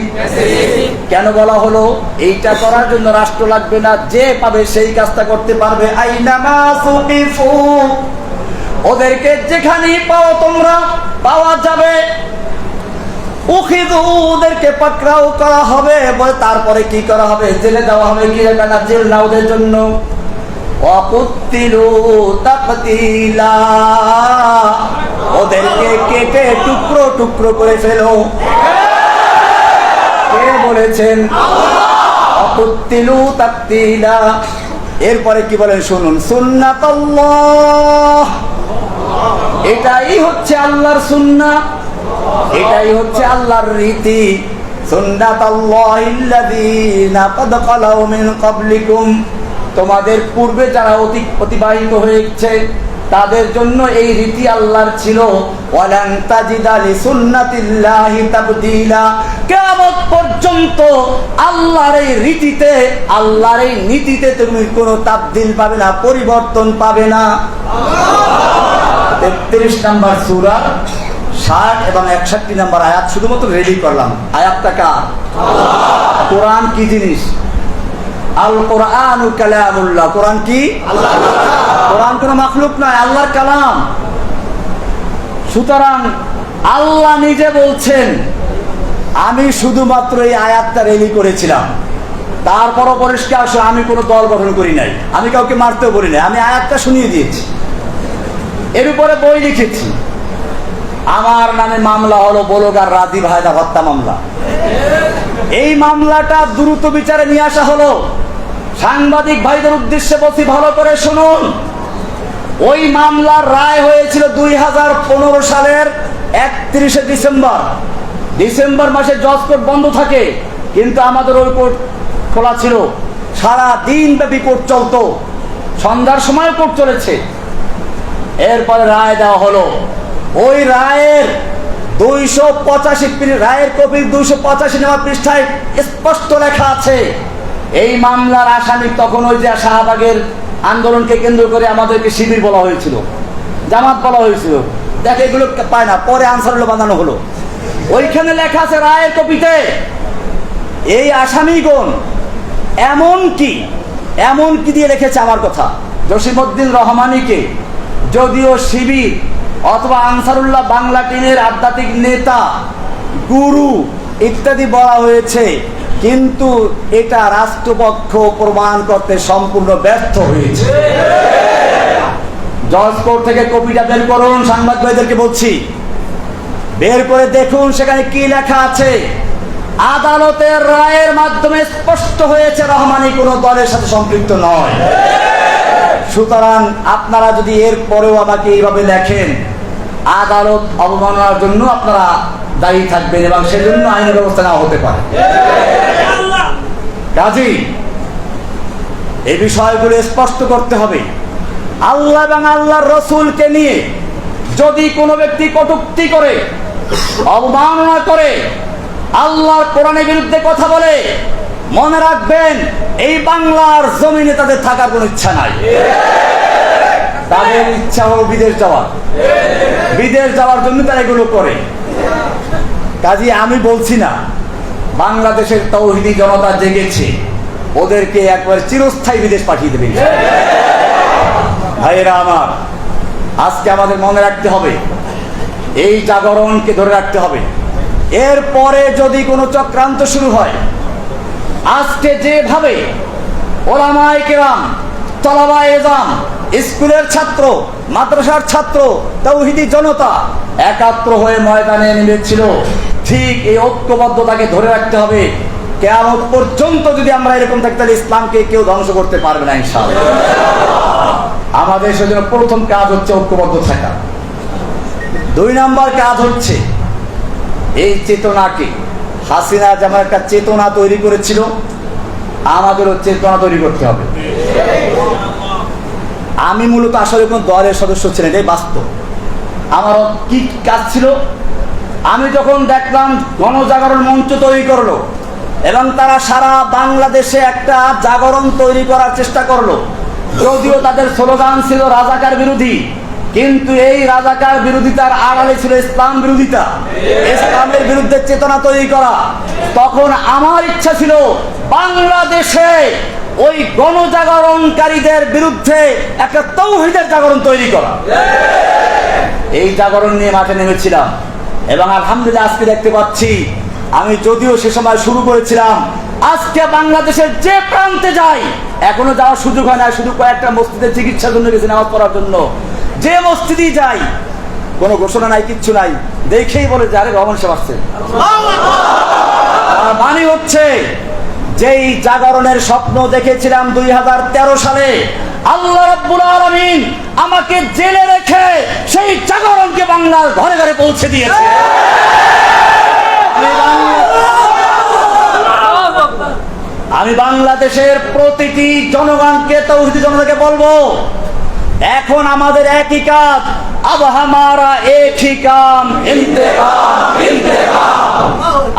কেন বলা হলো? এইটা করার জন্য রাষ্ট্র লাগবে না, যে পাবে সেই কাজটা করতে পারবে। আইনামা সুকিফু, ওদেরকে যেখানেই পাও তোমরা, পাওয়া যাবে, উখিযু, ওদেরকে পাকড়াও করা হবে। তারপরে কি করা হবে? জেলে দেওয়া হবে। কি না জেল না ওদের জন্য? ওয়াকুতিলু তাকতিলা, ওদেরকে কেটে টুকরো টুকরো করে ফেলো। কে বলেছেন? ওয়াকুতিলু তাকতিলা। এরপরে কি বলেন শুনুন, সুন্নাতাল্লাহ, এটাই হচ্ছে আল্লাহর সুন্নাহ, এটাই হচ্ছে আল্লাহর রীতি। সুন্নাতাল্লাহিল্লাযীনা ক্বাদ খালাউ মিন ক্বাবলিকুম, তোমাদের পূর্বে যারা অতিবাহিত হয়েছে তাদের জন্য এই রীতি আল্লাহর ছিল। ওয়ালান তাজিদা লিসুন্নাতিল্লাহি তাবদীলা, কিয়ামত পর্যন্ত আল্লাহর এই রীতিতে, আল্লাহর এই নীতিতে তুমি কোনো তাবদীল পাবে না, পরিবর্তন পাবে না। 33 নম্বর সূরা 60 এবং 61 নম্বর আয়াত শুধুমাত্র রেডি করলাম। আয়াতটা কার? কোরআন কি জিনিস? আল কোরআনু কালামুল্লাহ। কোরআন কি? কোরআন কোন মাখলুক নয়, আল্লাহর কালাম। সুতরাং আল্লাহ নিজে বলছেন, আমি শুধুমাত্র এই আয়াতটা রেডি করেছিলাম, তারপরও পরিষ্কার আমি কোনো দল গঠন করি নাই, আমি কাউকে মারতেও বলি নাই, আমি আয়াতটা শুনিয়ে দিয়েছি। এর উপরে বই লিখেছি। আমার নামে মামলা হলো বলগার রাজীব হায়দা হত্যা মামলা। এই মামলাটা দ্রুত বিচারে নিয়ে আসা হলো। সাংবাদিক ভাইদের উদ্দেশ্যে বলছি, ভালো করে শুনুন। ওই মামলার রায় হয়েছিল 2015 সালের 31শে ডিসেম্বর। ডিসেম্বর মাসে জজ কোর্ট বন্ধ থাকে, কিন্তু আমাদের ওই কোর্ট খোলা ছিল। সারা দিন ব্যাপী কোর্ট চলতো, সন্ধ্যার সময় কোর্ট চলেছে। এরপরে রায় দেওয়া হলো। ওই রায়ের 285 রায়ের কপির 285 নম্বর পৃষ্ঠায় স্পষ্ট লেখা আছে, এই মামলার আসামি তখন ওই যে শাহবাগের আন্দোলনকে কেন্দ্র করে আমাদেরকে শিবির বলা হয়েছিল, জামাত বলা হয়েছিল। দেখে এগুলো পায় না, পরে আনসারুল্লাহ বানানো হলো। ওইখানে লেখা আছে রায়ের কপিতে, এই আসামিগণ এমন কি দিয়ে লিখেছে আমার কথা, জসিমউদ্দিন রহমানীকে যদিও শিবির অথবা আনসারুল্লাহ বাংলা টিনের আধ্যাত্মিক নেতা, গুরু ইত্যাদি বলা হয়েছে, কিন্তু এটা রাষ্ট্রপক্ষ প্রমাণ করতে সম্পূর্ণ ব্যর্থ হয়েছে। জজ কোর্ট থেকে কপিটা বের করুন, সাংবাদিকদেরকে বলছি, বের করে দেখুন সেখানে কি লেখা আছে। আদালতের রায়ের মাধ্যমে স্পষ্ট হয়েছে রহমানী কোনো দলের সাথে সম্পৃক্ত নয়। সুতরাং আপনারা যদি এর পরেও আমাকে এইভাবে লেখেন, আদালত অবমাননার জন্য আপনারা দায়ী থাকবেন এবং সেজন্য আইনের ব্যবস্থা নেওয়া হতে পারে। কাজেই এই বিষয়গুলো স্পষ্ট করতে হবে। আল্লাহ এবং আল্লাহর রসুলকে নিয়ে যদি কোনো ব্যক্তি কটূক্তি করে, অবমাননা করে, আল্লাহর কোরআনের বিরুদ্ধে কথা বলে, মনে রাখবেন এই বাংলার জমিনে তাদের থাকার কোনো ইচ্ছা নাই। তাদের ইচ্ছা হলো বিদেশ যাওয়ার, বিদেশ যাওয়ার জন্য তারা এগুলো করে। কাজে আমি বলছি না, বাংলাদেশের তৌহিদি জনতা জেগেছে, ওদেরকে একবার চিরস্থায়ী বিদেশ পাঠিয়ে দেবে। ভাইয়েরা আমার, আজকে আমাদের মনে রাখতে হবে, এই জাগরণকে ধরে রাখতে হবে। এরপরে যদি কোনো চক্রান্ত শুরু হয়, আজকে যেভাবে ওলামায়ে কেরাম, তলাবায়ে ইলম, স্কুলের ছাত্র, মাদ্রাসার ছাত্র, তাওহীদি জনতা একাত্র হয়ে ময়দানে নেমেছিল, ঠিক এই ঐক্যবদ্ধতাকে ধরে রাখতে হবে। কিয়ামত পর্যন্ত যদি আমরা এরকম থাকি তাহলে ইসলামকে কেউ ধ্বংস করতে পারবে না ইনশাআল্লাহ। আমাদের সেজন্য প্রথম কাজ হচ্ছে ঐক্যবদ্ধ থাকা। 2 নম্বর কাজ হচ্ছে এই চেতনাকে, হাসিনা যেমন একটা চেতনা তৈরি করেছিল, আমাদেরও চেতনা তৈরি করতে হবে। আমি মূলত আসলে কোন দলের সদস্য ছিলেন, এটাই বাস্তব। আমার কি কাজ ছিল, আমি যখন দেখলাম গণজাগরণ মঞ্চ তৈরি করলো এবং তারা সারা বাংলাদেশে একটা জাগরণ তৈরি করার চেষ্টা করলো, যদিও তাদের স্লোগান ছিল রাজাকার বিরোধী, কিন্তু এই রাজাকার বিরোধিতার আড়ালে ছিল ইসলাম বিরোধিতা, ইসলামের বিরুদ্ধে চেতনা তৈরি করা। তখন আমার ইচ্ছা ছিল বাংলাদেশে ওই গণজাগরণকারীদের বিরুদ্ধে একটা তাওহীদের জাগরণ তৈরি করা। এই জাগরণ নিয়ে মাঠে নেমেছিলাম এবং আলহামদুলিল্লাহ আজকে দেখতে পাচ্ছি, আমি যদিও সে সময় শুরু করেছিলাম, আজকে বাংলাদেশের যে প্রান্তে যাই, এখনো যাওয়ার সুযোগ হয় না, শুধু কয়েকটা মসজিদের চিকিৎসার জন্য গেছি, নামাজ পড়ার জন্য। যে মসজিদেই যাই কোনো ঘোষণা নাই, কিচ্ছু নাই, দেখেই বলে যে আরে রহমান সাহেব আসছে। মানে হচ্ছে যেই জাগরণের স্বপ্ন দেখেছিলাম 2013 সালে, আল্লাহ রাব্বুল আলামিন আমাকে জেলে রেখে সেই জাগরণকে বাংলার ঘরে ঘরে পৌঁছে দিয়েছে। আমি বাংলাদেশের প্রতিটি জনগণকে, তাওহীদি জনতাকে বলবো, এখন আমাদের একই কাজ, আব হামারা এক হি কাম, ইন্তেকাম ইন্তেকাম।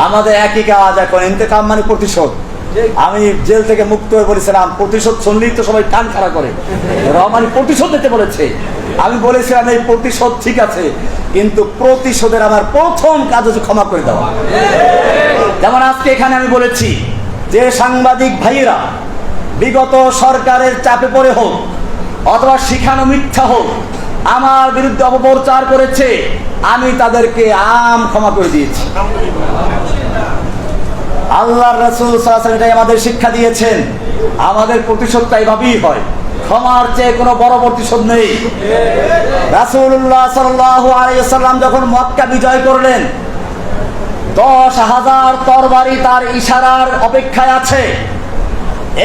আমাদের একই কাজ এখন, ইন্তেকাম মানে প্রতিশোধ। আমি জেল থেকে মুক্ত হয়ে বলেছিলাম প্রতিশোধ শুনলেই তো সবাই কান খাড়া করে, রহমান প্রতিশোধ দিতে বলেছে। আমি বলেছিলাম এই প্রতিশোধ ঠিক আছে, কিন্তু প্রতিশোধের আমার প্রথম কাজ হচ্ছে ক্ষমা করে দেওয়া। যেমন আজকে এখানে আমি বলেছি যে সাংবাদিক ভাইয়েরা বিগত সরকারের চাপে পড়ে হোক অথবা শিখানো মিথ্যা হোক আমার বিরুদ্ধে অপপ্রচার করেছে, আমি তাদেরকে ক্ষমা করে দিয়েছি। আল্লাহর রাসূল সাল্লাল্লাহু আলাইহি ওয়াসাল্লাম আমাদের শিক্ষা দিয়েছেন, আমাদের প্রতিশোধটা এইভাবেই হয়, ক্ষমার চেয়ে কোনো বড় প্রতিশোধ নেই। রাসূলুল্লাহ সাল্লাল্লাহু আলাইহি ওয়াসাল্লাম যখন মক্কা বিজয় করলেন, 10,000 তরবারি তার ইশারার অপেক্ষায় আছে।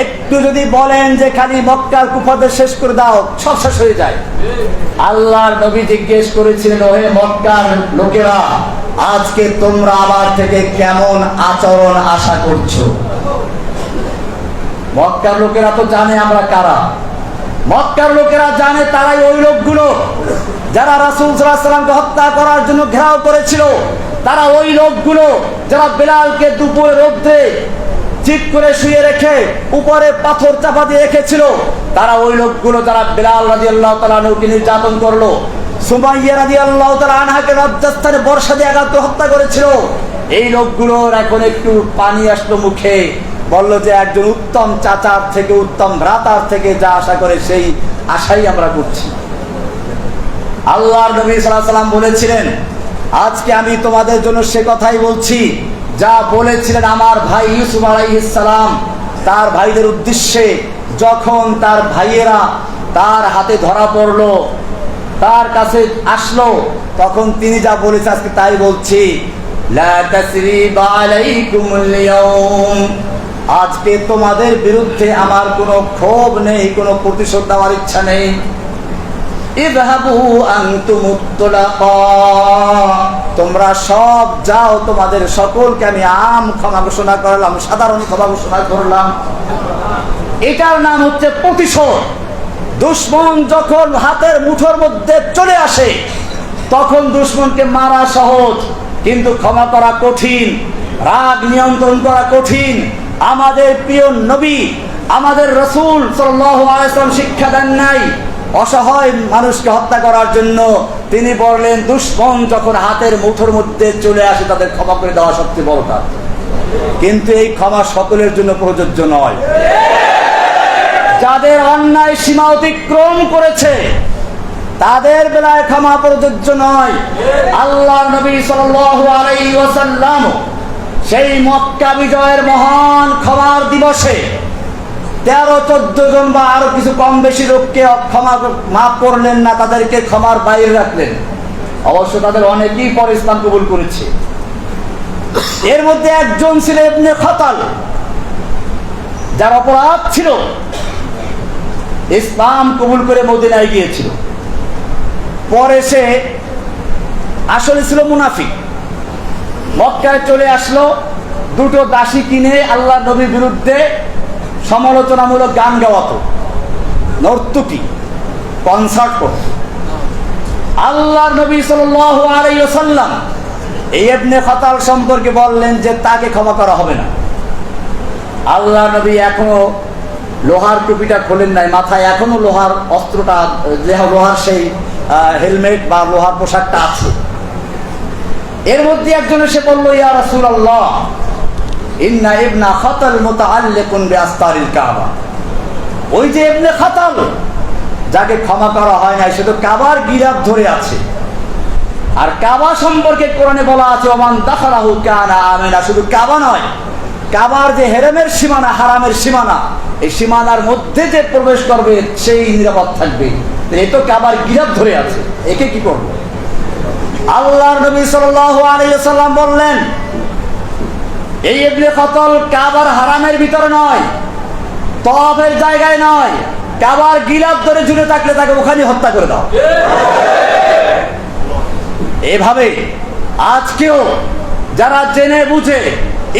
একটু যদি বলেন যে খালি মক্কার কুফাদের শেষ করে দাও, সব শেষ হয়ে যায়। আল্লাহর নবী জিজ্ঞেস করেছিলেন, ওহে মক্কার লোকেরা, আজকে তোমরা আমার থেকে কেমন আচরণ আশা করছো? মক্কার লোকেরা তো জানে আমরা কারা। মক্কার লোকেরা জানে তারাই ওই লোকগুলো যারা রাসূল সাল্লাল্লাহু আলাইহি ওয়াসাল্লামকে হত্যা করার জন্য ঘেরাও করেছিল। তারা ওই লোকগুলো যারা বেলালকে দুপুরে রোদ্রে চিৎ করে শুয়ে রেখে উপরে পাথর চাপা দিয়ে রেখেছিল। তারা ওই লোকগুলো যারা বেলাল রাদিয়াল্লাহু তাআলা আনহুকে নির্যাতন করলো, সুমাইয়া রাদিয়াল্লাহু তাআলা আনহাকে লজ্জাস্থানে বর্ষা দিয়ে আঘাত করে হত্যা করেছিল। এই লোকগুলোর এখন একটু পানি আসলো মুখে, বললো যে একজন উত্তম চাচার থেকে, উত্তম ভ্রাতার থেকে যা আশা করে সেই আশাই আমরা করছি। আল্লাহর নবী সাল্লাল্লাহু আলাইহি ওয়াসাল্লাম বলেছিলেন, আজকে আমি তোমাদের জন্য সে কথাই বলছি যা বলেছিলেন আমার ভাই ইউসুফ আলাইহিস সালাম তার ভাইদের উদ্দেশ্যে। যখন তার ভাইয়েরা তার হাতে ধরা পড়লো, তার কাছে আসলো, তখন তিনি যা বলেছে আজকে তাই বলছি, লা তাসরিবা আলাইকুমুল ইয়াউম, আজকে তোমাদের বিরুদ্ধে আমার কোনো ক্ষোভ নেই, কোনো প্রতিশোধ দেওয়ার ইচ্ছা নেই। ইযহাবু আনতুমুত তুলাকা, তোমরা সব যাও, তোমাদের সকলকে আমি ক্ষমা ঘোষণা করলাম, সাধারণ ক্ষমা ঘোষণা করলাম। এটার নাম হচ্ছে প্রতিশোধ। দুশমন যখন হাতের মুঠোর মধ্যে চলে আসে তখন দুশমনকে মারা সহজ, কিন্তু ক্ষমা করা কঠিন, রাগ নিয়ন্ত্রণ করা কঠিন। আমাদের প্রিয় নবী, আমাদের রাসূল সাল্লাল্লাহু আলাইহি ওয়াসাল্লাম শিক্ষা দেন নাই অসহায় মানুষকে হত্যা করার জন্য। তিনি বললেন দুশমন যখন হাতের মুঠোর মধ্যে চলে আসে তাদের ক্ষমা করে দেওয়া সবচেয়ে বড় কাজ। কিন্তু এই ক্ষমা সকলের জন্য প্রযোজ্য নয়। যাদের অন্যায় সীমা অতিক্রম করেছে তাদের বেলায় ক্ষমা প্রযোজ্য নয়। আল্লাহর নবী সাল্লাল্লাহু আলাইহি ওয়াসাল্লাম সেই মক্কা বিজয়ের মহান ক্ষমার দিবসে 13-14 জন বা আরো কিছু কম বেশি লোককে মাফ করলেন না, তাদেরকে ক্ষমার বাইরে রাখলেন। অবশ্য তাদের অনেকেই পরে ইসলাম কবুল করেছে। এর মধ্যে একজন ছিল ইবনে খাতাল, যার অপরাধ ছিল ইসলাম কবুল করে মদিনায় গিয়েছিল। পরে সে আসলে ছিল মুনাফিক। মক্কায় চলে আসলো, দুটো দাসী কিনে আল্লাহ নবীর বিরুদ্ধে সমালোচনামূলক গান গাওয়াতো, নর্তকী, কনসার্ট করত। আল্লাহ নবী সাল্লাল্লাহু আলাইহি ওয়াসাল্লাম এই ইবনে খাতাল সম্পর্কে বললেন যে তাকে ক্ষমা করা হবে না। আল্লাহ নবী এখনো লোহার টুপিটা খোলেন নাই, মাথায় এখনো লোহার অস্ত্রটা, লোহার সেই হেলমেট বা লোহার পোশাকটা আছে। এর মধ্যে একজন এসে বলল, ইয়া রাসূলুল্লাহ, ইন্না ইবনা খাতাল মুতাআল্লিকুন বিআস্তারিল কাবা। ওই যে ইবনে খাতাল, যাকে ক্ষমা করা হয় না, সে তো কাবার গিরাফ ধরে আছে। আর কাবা সম্পর্কে কোরআনে বলা আছে, ওমান দাখালাহু কানা আমিনা। শুধু কাবা নয়, কাবার যে হেরেমের সীমানা, হারামের সীমানা, এই সীমানার মধ্যে যে প্রবেশ করবে সেই নিরাপদ থাকবে। এই তো কাবার গিরাফ ধরে আছে, একে কি করবে? আল্লাহর নবী সাল্লাল্লাহু আলাইহি ওয়াসাল্লাম বললেন, এই ইবনে খাতাল কাবার হারামের ভিতরে নয়, তওয়াফের জায়গায় নয়, কাবার গিলাফ ধরে ঝুলে থাকলে তাকে ওখানে হত্যা করে দাও। এভাবে আজকেও যারা জেনে বুঝে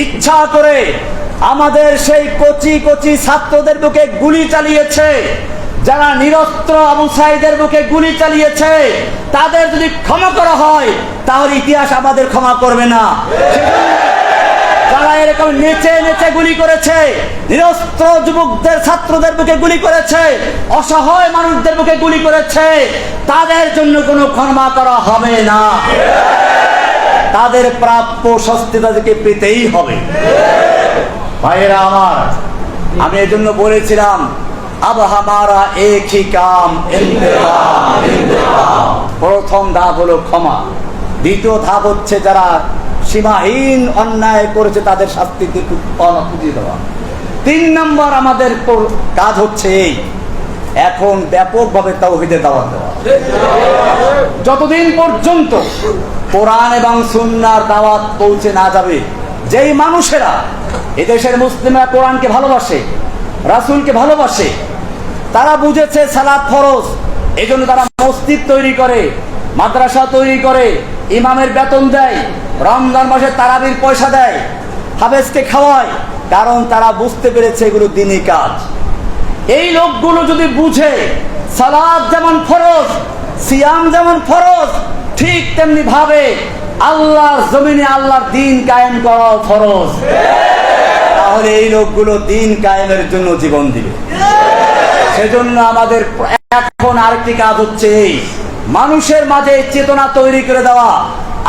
ইচ্ছা করে আমাদের সেই কচি কচি ছাত্রদের বুকে গুলি চালিয়েছে, যারা নিরস্ত্র আবু সাঈদের বুকে গুলি চালিয়েছে, তাদের যদি ক্ষমা করা হয় তাহলে ইতিহাস আমাদের ক্ষমা করবে না। যারা এরকম নেচে নেচে গুলি করেছে, নিরস্ত্র যুবকদের, ছাত্রদের বুকে গুলি করেছে, অসহায় মানুষদের বুকে গুলি করেছে, তাদের জন্য কোনো ক্ষমা করা হবে না। তাদের প্রাপ্য শাস্তি তাদেরকে পেতেই হবে। ভাইয়েরা আমার, আমি এই জন্য বলেছিলাম, আব হামারা এক হি কাম ইন্তেকাম, ইন্তেকাম। প্রথম ধাপ হলো ক্ষমা, দ্বিতীয় ধাপ হচ্ছে যারা সীমাহীন অন্যায় করেছে তাদের শাস্তি খুঁজে দেওয়া। 3 নম্বর আমাদের কাজ হচ্ছে এই, এখন ব্যাপকভাবে তাওহীদের দাওয়াত দেওয়া। যতদিন পর্যন্ত কোরআন এবং সুন্নাহর দাওয়াত পৌঁছে না যাবে, যেই মানুষেরা এদেশের মুসলিমরা কোরআনকে ভালোবাসে, রাসূলকে ভালোবাসে, তারা বুঝেছে সালাত ফরজ, এজন্য তারা মসজিদ তৈরি করে, মাদ্রাসা তৈরি করে, ইমামের বেতন দেয়, রমজান মাসে তারাবির পয়সা দেয়, হাফেজকে খাওয়ায়, কারণ তারা বুঝতে পেরেছে এগুলো দ্বীনি কাজ। এই লোকগুলো যদি বুঝে সালাত যেমন ফরজ, সিয়াম যেমন ফরজ, ঠিক তেমনি ভাবে আল্লাহর জমিনে আল্লাহর দ্বীন কায়েম করা ফরজ, তাহলে এই লোকগুলো দ্বীন কায়েমের জন্য জীবন দিবে। সেজন্য আমাদের এখন আরেকটি কাজ হচ্ছে এই, মানুষের মাঝে চেতনা তৈরি করে দেওয়া,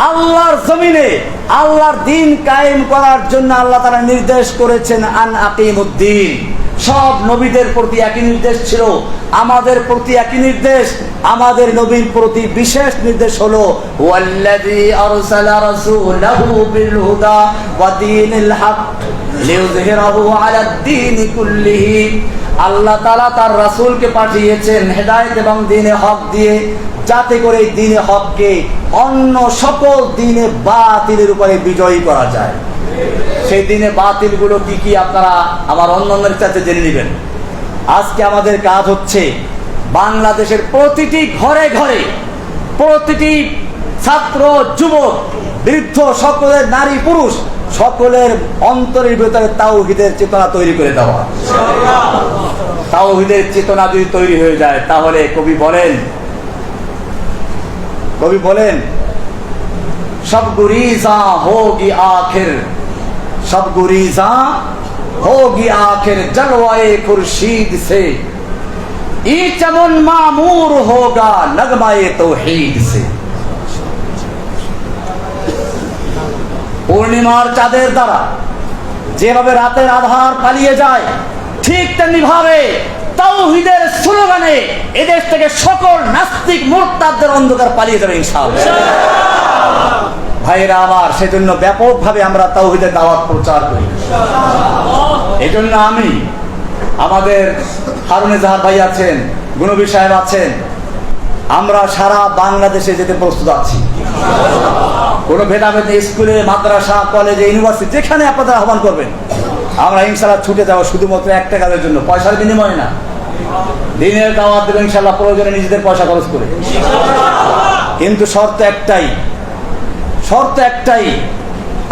আল্লাহর জমিনে আল্লাহর দ্বীন কায়েম করার জন্য আল্লাহ তাআলা নির্দেশ করেছেন, আন আকিমুদ্দিন। সব নবীদের প্রতি একই নির্দেশ ছিল, আমাদের প্রতি একই নির্দেশ। আমাদের নবীর প্রতি বিশেষ নির্দেশ হলো, ওয়াল্লাযী আরসালা রাসূলাহু বিল হুদা ওয়া দীনিল হক লিইয়ুযহিরাহু আলাদ দীনি কুল্লিহি। আল্লাহ তাআলা তার রাসূলকে পাঠিয়েছেন হেদায়েত এবং দ্বীনে হক দিয়ে, যাতে করে এই দ্বীনে হককে অন্য সকল দ্বীনে বাতিলের উপরে বিজয়ী করা যায়। সেই দিনে বাতিলগুলো কি কি আপনারা আমার অন্যদের কাছে জেনে নেবেন। আজকে আমাদের কাজ হচ্ছে বাংলাদেশের প্রতিটি ঘরে ঘরে, প্রতিটি ছাত্র, যুবক, বৃদ্ধ, সকলের নারী পুরুষ, সকলের অন্তরের ভিতরে তাওহীদের চেতনা তৈরি করে দেওয়া। তাওহীদের চেতনা যদি তৈরি হয়ে যায়, তাহলে কবি বলেন সব গুরিজা হোগি আখির, सब गुरीजा होगी आखिर जलवाए खुर्शीद से, ई चमन मामूर होगा नगमाए तौहीद से। পূর্ণিমার চাঁদের দ্বারা যেভাবে রাতের আধার পালিয়ে যায়, ঠিক তেমনি ভাবে তাওহীদের স্লোগানে এদেশ থেকে সকল নাস্তিক মুরতাদদের অন্ধকার পালিয়ে যাবে ইনশাআল্লাহ। ভাইরা আমার, সেজন্য ব্যাপকভাবে আমরা তাওহীদের দাওয়াত প্রচার করি। এই জন্য আমি, আমাদের হারুনে জাহার ভাই আছেন, গুণবী সাহেব আছেন, আমরা সারা বাংলাদেশে যেতে প্রস্তুত আছি। কোনো ভেদাভেদ স্কুলে, মাদ্রাসা, কলেজে, ইউনিভার্সিটি, যেখানে আপনাদের আহ্বান করবেন আমরা ইনশাআল্লাহ ছুটে যাবো, শুধুমাত্র একটা কাজের জন্য, পয়সার বিনিময়ে না। দিনের দাওয়াত দেবেন ইনশাআল্লাহ, প্রয়োজনে নিজেদের পয়সা খরচ করে। কিন্তু শর্ত একটাই,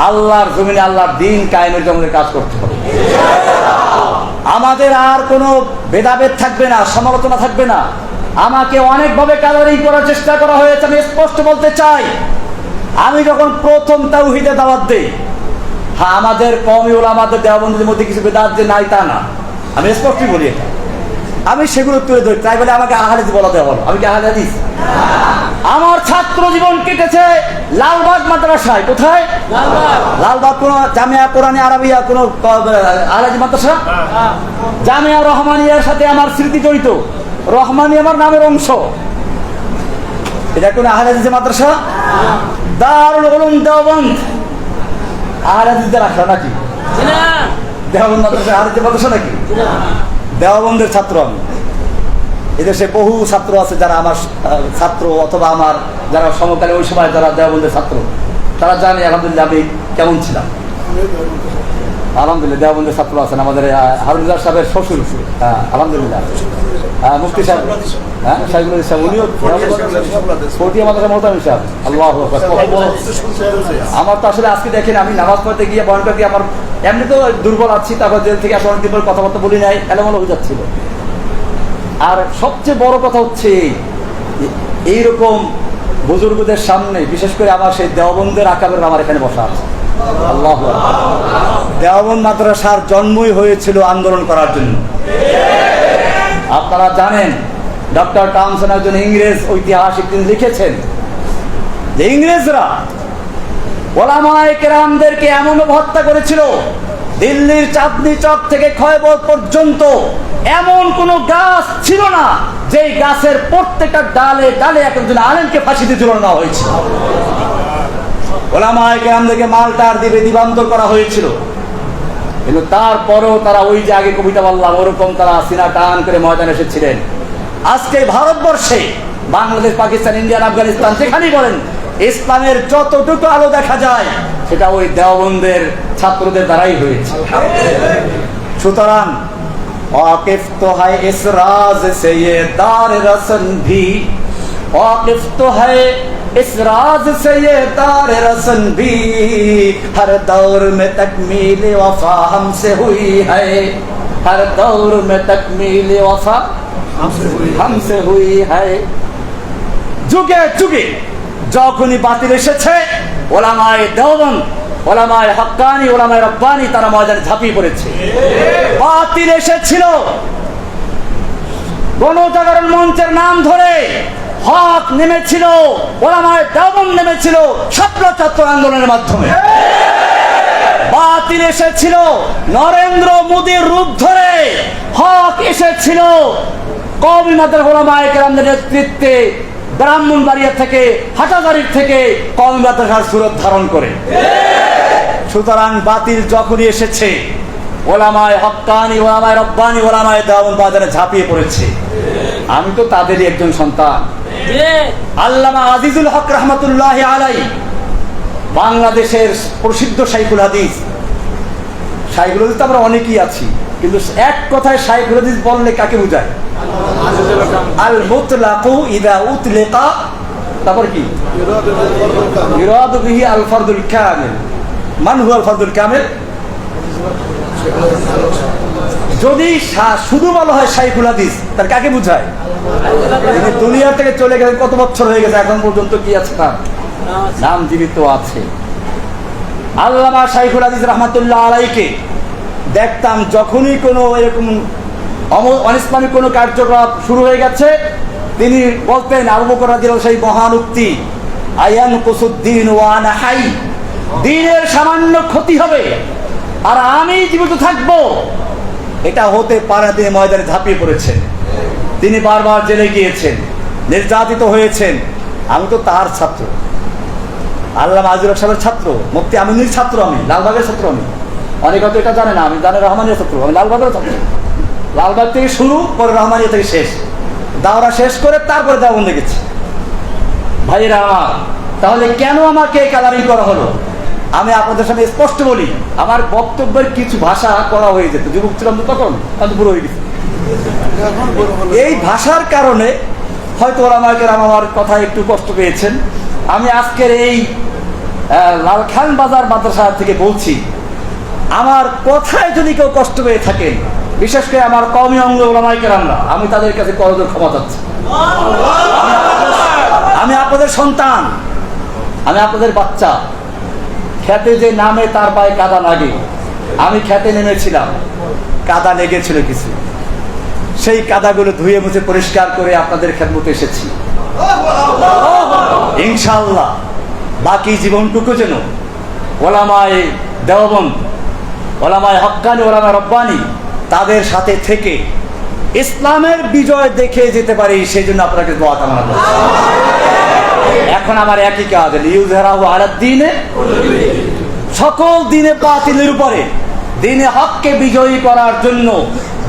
আল্লাহর জমিনে আল্লাহর দিন কায়েমের জন্য কাজ করতে হবে। আমাদের আর কোনো ভেদাভেদ থাকবে না, সমালোচনা থাকবে না। আমাকে অনেকভাবে কালারিং করার চেষ্টা করা হয়েছে। আমি স্পষ্ট বলতে চাই, আমি যখন প্রথম তাওহীদের দাওয়াত দেই, হ্যাঁ, আমাদের কওমি উলামাদের দেওবন্দের মধ্যে কিছু বেদাত যে নাই তা না, আমি স্পষ্টই বলি এটা। আমি সেগুলো তুলে ধরি, তাই বলে আমাকে আহলে হাদিস বলা দেওয়া হলো। আমি কি আহলে হাদিস? আমার ছাত্র জীবন কেটেছে লালবাগ মাদ্রাসায়। কোথায়? লালবাগ। কোন জামিয়া কোরআনে আরাবিয়া, কোন আহলে হাদিস মাদ্রাসা? জামিয়া রহমানিয়ার সাথে আমার স্মৃতি জড়িত। রহমানি আমার নামের অংশ। এটা কোন আহলে হাদিসের মাদ্রাসা? দারুল উলুম দেওবন্দ আহলে হাদিসদের রাখা নাকি? দেওবন্দ মাদ্রাসা আহলে হাদিসের মাদ্রাসা নাকি? দেওবন্দের ছাত্র আমি। এদেশে বহু ছাত্র আছে যারা আমার ছাত্র, অথবা আমার যারা সমকালে ওই সময় যারা দেওবন্দের ছাত্র, তারা জানে আলহামদুলিল্লাহ আমি কেমন ছিলাম। আলহামদুলিল্লাহ দেওবন্দের ছাত্র আছেন, আমাদের হারুন সাহেবের শ্বশুর, আলহামদুলিল্লাহ মুফতি সাহেব, হ্যাঁ শাইখুল ইসলাম, উনিও পটিয়া মাদ্রাসা মোহতামিম সাহেব। আল্লাহু আকবার। আমার তো আসলে আজকে দেখেন, আমি নামাজ পড়তে গিয়ে বয়ান করতে, আমার এমনি তো দুর্বল আছি, তারপর জেল থেকে আসলে অনেকদিন পর কথাবার্তা বলি নাই, এলোমেলো হয়ে যাচ্ছিল। আর সবচেয়ে বড় কথা হচ্ছে, এইরকম বুজুর্গদের সামনে, বিশেষ করে আমার সেই দেওবন্দের আকাবের আমার এখানে বসা আছে। আল্লাহু আকবার। দেওবন্দ মাদ্রাসার জন্মই হয়েছিল আন্দোলন করার জন্য। আপনারা জানেন, ডক্টর টমসন একজন ইংরেজ ঐতিহাসিক, তিনি লিখেছেন যে ইংরেজরা ওলামায়ে কেরামদেরকে এমন হত্যা করেছিল, দিল্লির চাঁদনি চক থেকে খয়বর পর্যন্ত এমন কোন গাছ ছিল না যেই গাছের প্রত্যেকটা ডালে ডালে একজন আলেমকে ফাঁসিতে ঝুলানো হয়েছিল। ওলামায়ে কেরামদেরকে মালটার দিবে দিবান্তর করা হয়েছিল। কিন্তু তারপরেও তারা ওই যে আগে কবিতা বললাম, ওরকম তারা সিনা টান করে ময়দানে এসেছিলেন। আজকে ভারতবর্ষে, বাংলাদেশ, পাকিস্তান, ইন্ডিয়ান, আফগানিস্তান, যেখানেই বলেন, ইসলামের যতটুকু আলো দেখা যায় সেটা ওই দেওবন্দের ছাত্রদের দ্বারাই হয়েছে। সুতরাং वाकिफ तो है इस राज से ये दार रसन भी, वाकिफ तो है इस राज से ये दार रसन भी, हर दौर में तकमील वफा हमसे हुई है, हर दौर में तकमील वफा हमसे हुई है। যুগে যুগে যখনই বাতিল এসেছে, ওলামায়ে দেওবন্দ, ওলামায়ে হক্কানি, ওলামায়ে রব্বানি তারা ময়দানে ঝাঁপিয়ে পড়েছে। বাতিল এসেছিল, গণজাগরণ মঞ্চের নাম ধরে হক নেমেছিল, ওলামায়ে দেওবন্দ নেমেছিল ছাত্র আন্দোলনের মাধ্যমে। বাতিল এসেছিল নরেন্দ্র মোদীর রূপ ধরে, হক এসেছিল কওমি মাদ্রাসা ওলামায়ে কেরামদের নেতৃত্বে, ব্রাহ্মণবাড়িয়া থেকে, হাটাজারির থেকে কওমি মাদ্রাসার সুরত ধারণ করে। সুতরাং বাতিল যখনই এসেছে, ওলামায়ে হক্কানি, ওলামায়ে রব্বানি, ওলামায়ে দেওবন্দ বাজারে ঝাঁপিয়ে পড়েছে। আমি তো তাদেরই একজন সন্তান। আল্লামা আজিজুল হক রহমতুল্লাহ আলাইহি, বাংলাদেশের প্রসিদ্ধ শাইখুল হাদিস। শাইখুল হাদিস তো আমরা অনেকেই আছি, কিন্তু এক কথায় শাইখুল হাদিস বললে কাকে বোঝায়? আল মুতলাকু ইযা উতলিকা, তারপর কি? ইরাদু বিহি আল ফারদুল কামিল। মান হুয়া আল ফারদুল কামিল? যদি শুধু বলা হয় শাইখুল হাদিস, তার কাকে বোঝায়? তিনি দুনিয়া থেকে চলে গেলেন, কত বছর হয়ে গেছে, এখন পর্যন্ত কি আছে? তার নাম জীবিত আছে। আল্লামা শাইখুল হাদিস রহমাতুল্লাহ আলাইহিকে দেখতাম, যখনই কোনো এরকম অনিসলামিক কোনো কার্যকলাপ শুরু হয়ে গেছে, তিনি বলতেন আবু বকর রাদিয়াল্লাহু সেই মহান উক্তি, আয়ান কুসুদ্দিন ওয়া আনা হাই, দ্বীনের সামান্য ক্ষতি হবে আর আমি জীবিত থাকবো, এটা হতে পারে। তিনি ময়দানে ঝাঁপিয়ে পড়েছেন। তিনি বারবার জেলে গিয়েছেন, নির্যাতিত হয়েছেন। আমি তো তার ছাত্র, আল্লামা আজিজুল হক সাহেবের ছাত্র, মুফতি আমিনুর ছাত্র, আমি লালবাগের ছাত্র। আমি অনেক হয়তো এটা জানে না, আমি জানে রহমানের ছাত্র, আমি লালবাগের ছাত্র। লালবাগ থেকে শুরু করে রহমানিয়া থেকে শেষ, দাওরা শেষ করে তারপরে দেওবন্দে গেছি। ভাইয়েরা আমার, তাহলে কেন আমাকে কালারিং করা হলো? আমি আপনাদের সামনে স্পষ্ট বলি, আমার বক্তব্যের কিছু ভাষা করা হয়ে যেত, যুবক ছিলাম তো তখন, আমি বুড়ো হয়ে গেছি। এই ভাষার কারণে হয়তো ওলামায়ে আমার কথা একটু কষ্ট পেয়েছেন। আমি আজকের এই লালখান বাজার মাদ্রাসা থেকে বলছি, আমার কথায় যদি কেউ কষ্ট পেয়ে থাকেন, বিশেষ করে আমার কওমি অঙ্গ ওলামায়ে কেরামরা, আমি তাদের কাছে করজোড়ে ক্ষমা চাচ্ছি। আমি আপনাদের সন্তান, আমি আপনাদের বাচ্চা। খেতে যে নামে তার পায়ে কাদা লাগে, আমি খেতে নেমেছিলাম, কাদা লেগেছিল কিছু, সেই কাদাগুলো ধুয়ে মুছে পরিষ্কার করে আপনাদের খেদমতে এসেছি। ইনশাআল্লাহ বাকি জীবনটুকু যেন ওলামায়ে দেওবন্দ, ওলামায়ে হক্কানি, ওলামায়ে রব্বানি তাদের সাথে থেকে ইসলামের বিজয় দেখে যেতে পারি, সেই জন্য আপনাকে দোয়া কামনা করছি। এখন আমার একই কাজ, লিইউযহিরাহু আলাদ-দীনে, সকল দিনে বাতিলের উপরে দিনে হককে বিজয়ী করার জন্য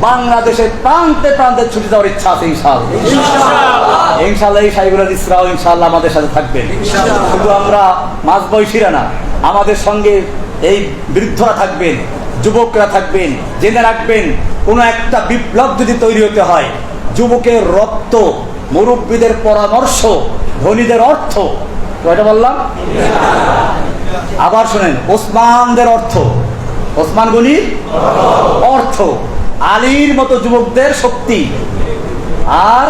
বাংলাদেশের প্রান্তে প্রান্তে ছুটে যাওয়ার ইচ্ছা আছে ইনশাআল্লাহ। ইনশাআল্লাহ এই সাইবুল ইসরাও ইনশাআল্লাহ আমাদের সাথে থাকবেন। শুধু আমরা মাঝবয়সীরা না, আমাদের সঙ্গে এই বৃদ্ধরা থাকবেন, যুবকরা থাকবেন। জেনে রাখবেন, কোনো একটা বিপ্লব যদি তৈরি হতে হয়, যুবকের রক্ত, মুরব্বীদের পরামর্শ, ধনীদের অর্থ, কয়টা বললাম? আবার শোনেন, ওসমানদের অর্থ, ওসমান গনির অর্থ, আলীর মতো যুবকদের শক্তি, আর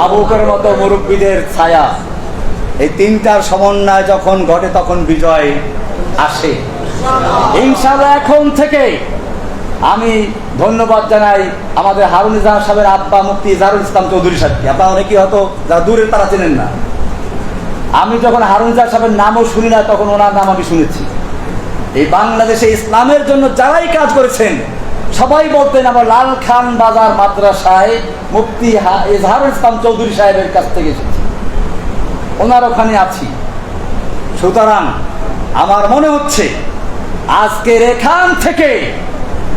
আবু বকরের মতো মুরব্বীদের ছায়া। এই তিনটার সমন্বয় যখন ঘটে তখন বিজয় আসে ইনশাআল্লাহ। এখন থেকে আমি ধন্যবাদ জানাই আমাদের হারুন ইজাহার সাহেবের আব্বা মুফতি ইজহারুল ইসলাম চৌধুরী সাহেবকে। আপনারা অনেকেই হয়তো যারা দূরের তারা চেনেন না। আমি যখন হারুন ইজাহার সাহেবের নামও শুনি না, তখন ওনার নাম আমি শুনেছি। এই বাংলাদেশে ইসলামের জন্য যারাই কাজ করেছেন সবাই বলতেন, আমার লালখান বাজার মাদ্রাসায় মুফতি ইজহারুল ইসলাম চৌধুরী সাহেবের কাছ থেকে এসেছি, ওনার ওখানে আছি। সুতরাং আমার মনে হচ্ছে আজকের এখান থেকে